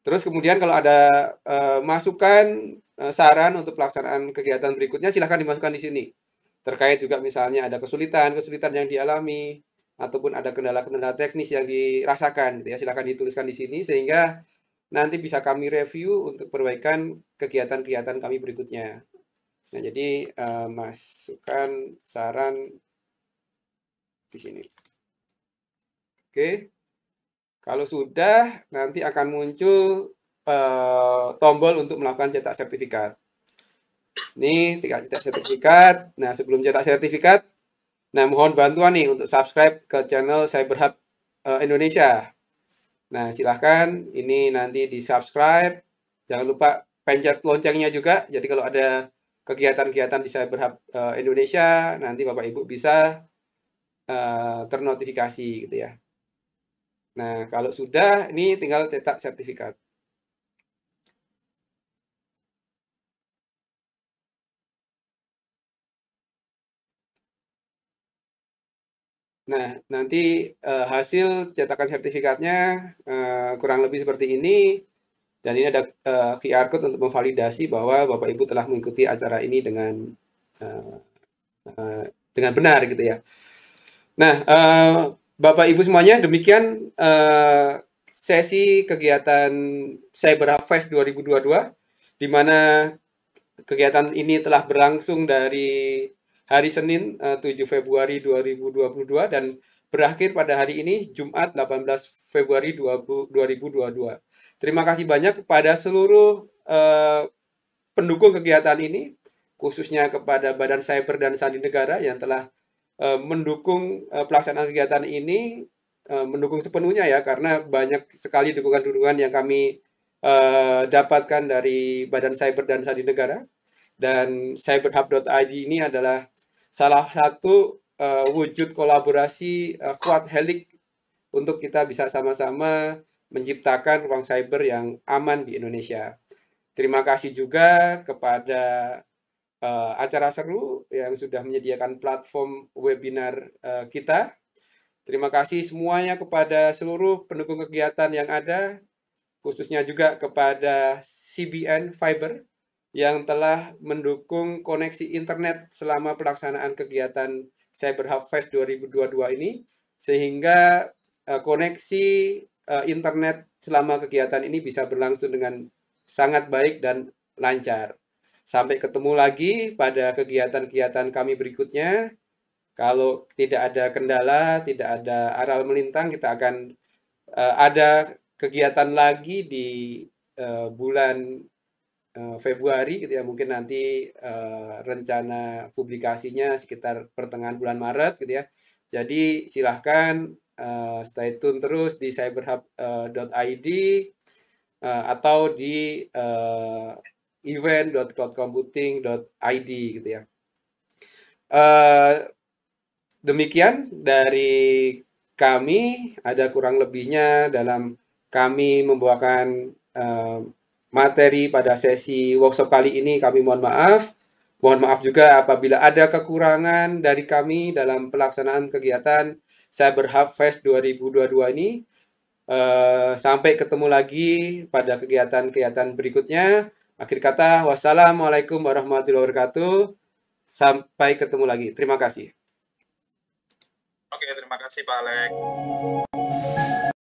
Terus kemudian kalau ada masukan, saran untuk pelaksanaan kegiatan berikutnya silahkan dimasukkan di sini. Terkait juga misalnya ada kesulitan yang dialami, ataupun ada kendala-kendala teknis yang dirasakan gitu ya, silahkan dituliskan di sini sehingga nanti bisa kami review untuk perbaikan kegiatan-kegiatan kami berikutnya. Nah, jadi masukan saran di sini. Oke. Kalau sudah, nanti akan muncul tombol untuk melakukan cetak sertifikat. Ini cetak sertifikat. Nah, sebelum cetak sertifikat, nah mohon bantuan nih untuk subscribe ke channel CyberHub Indonesia. Nah, silahkan ini nanti di-subscribe. Jangan lupa pencet loncengnya juga. Jadi kalau ada kegiatan-kegiatan di CyberHub Indonesia, nanti Bapak Ibu bisa ternotifikasi gitu ya. Nah, kalau sudah, ini tinggal cetak sertifikat. Nah, nanti hasil cetakan sertifikatnya kurang lebih seperti ini. Dan ini ada QR Code untuk memvalidasi bahwa Bapak Ibu telah mengikuti acara ini dengan benar gitu ya. Nah, Bapak Ibu semuanya, demikian sesi kegiatan CyberHub Fest 2022, di mana kegiatan ini telah berlangsung dari hari Senin 7 Februari 2022 dan berakhir pada hari ini Jumat 18 Februari 2022. Terima kasih banyak kepada seluruh pendukung kegiatan ini, khususnya kepada Badan Cyber dan Sandi Negara yang telah mendukung pelaksanaan kegiatan ini, mendukung sepenuhnya ya, karena banyak sekali dukungan-dukungan yang kami dapatkan dari Badan Cyber dan Sandi Negara. Dan cyberhub.id ini adalah salah satu wujud kolaborasi Quad Helix untuk kita bisa sama-sama menciptakan ruang cyber yang aman di Indonesia. Terima kasih juga kepada acara seru yang sudah menyediakan platform webinar kita. Terima kasih semuanya kepada seluruh pendukung kegiatan yang ada, khususnya juga kepada CBN Fiber yang telah mendukung koneksi internet selama pelaksanaan kegiatan CyberHub Fest 2022 ini, sehingga koneksi internet selama kegiatan ini bisa berlangsung dengan sangat baik dan lancar. Sampai ketemu lagi pada kegiatan-kegiatan kami berikutnya. Kalau tidak ada kendala, tidak ada aral melintang, kita akan ada kegiatan lagi di bulan Februari gitu ya, mungkin nanti rencana publikasinya sekitar pertengahan bulan Maret gitu ya. Jadi silahkan stay tune terus di cyberhub.id atau di event.cloudcomputing.id gitu ya. Demikian dari kami, ada kurang lebihnya dalam kami membawakan materi pada sesi workshop kali ini, kami mohon maaf. Mohon maaf juga apabila ada kekurangan dari kami dalam pelaksanaan kegiatan Cyber Hub Fest 2022 ini. Sampai ketemu lagi pada kegiatan-kegiatan berikutnya. Akhir kata, wassalamualaikum warahmatullahi wabarakatuh. Sampai ketemu lagi. Terima kasih. Oke, terima kasih Pak Alex.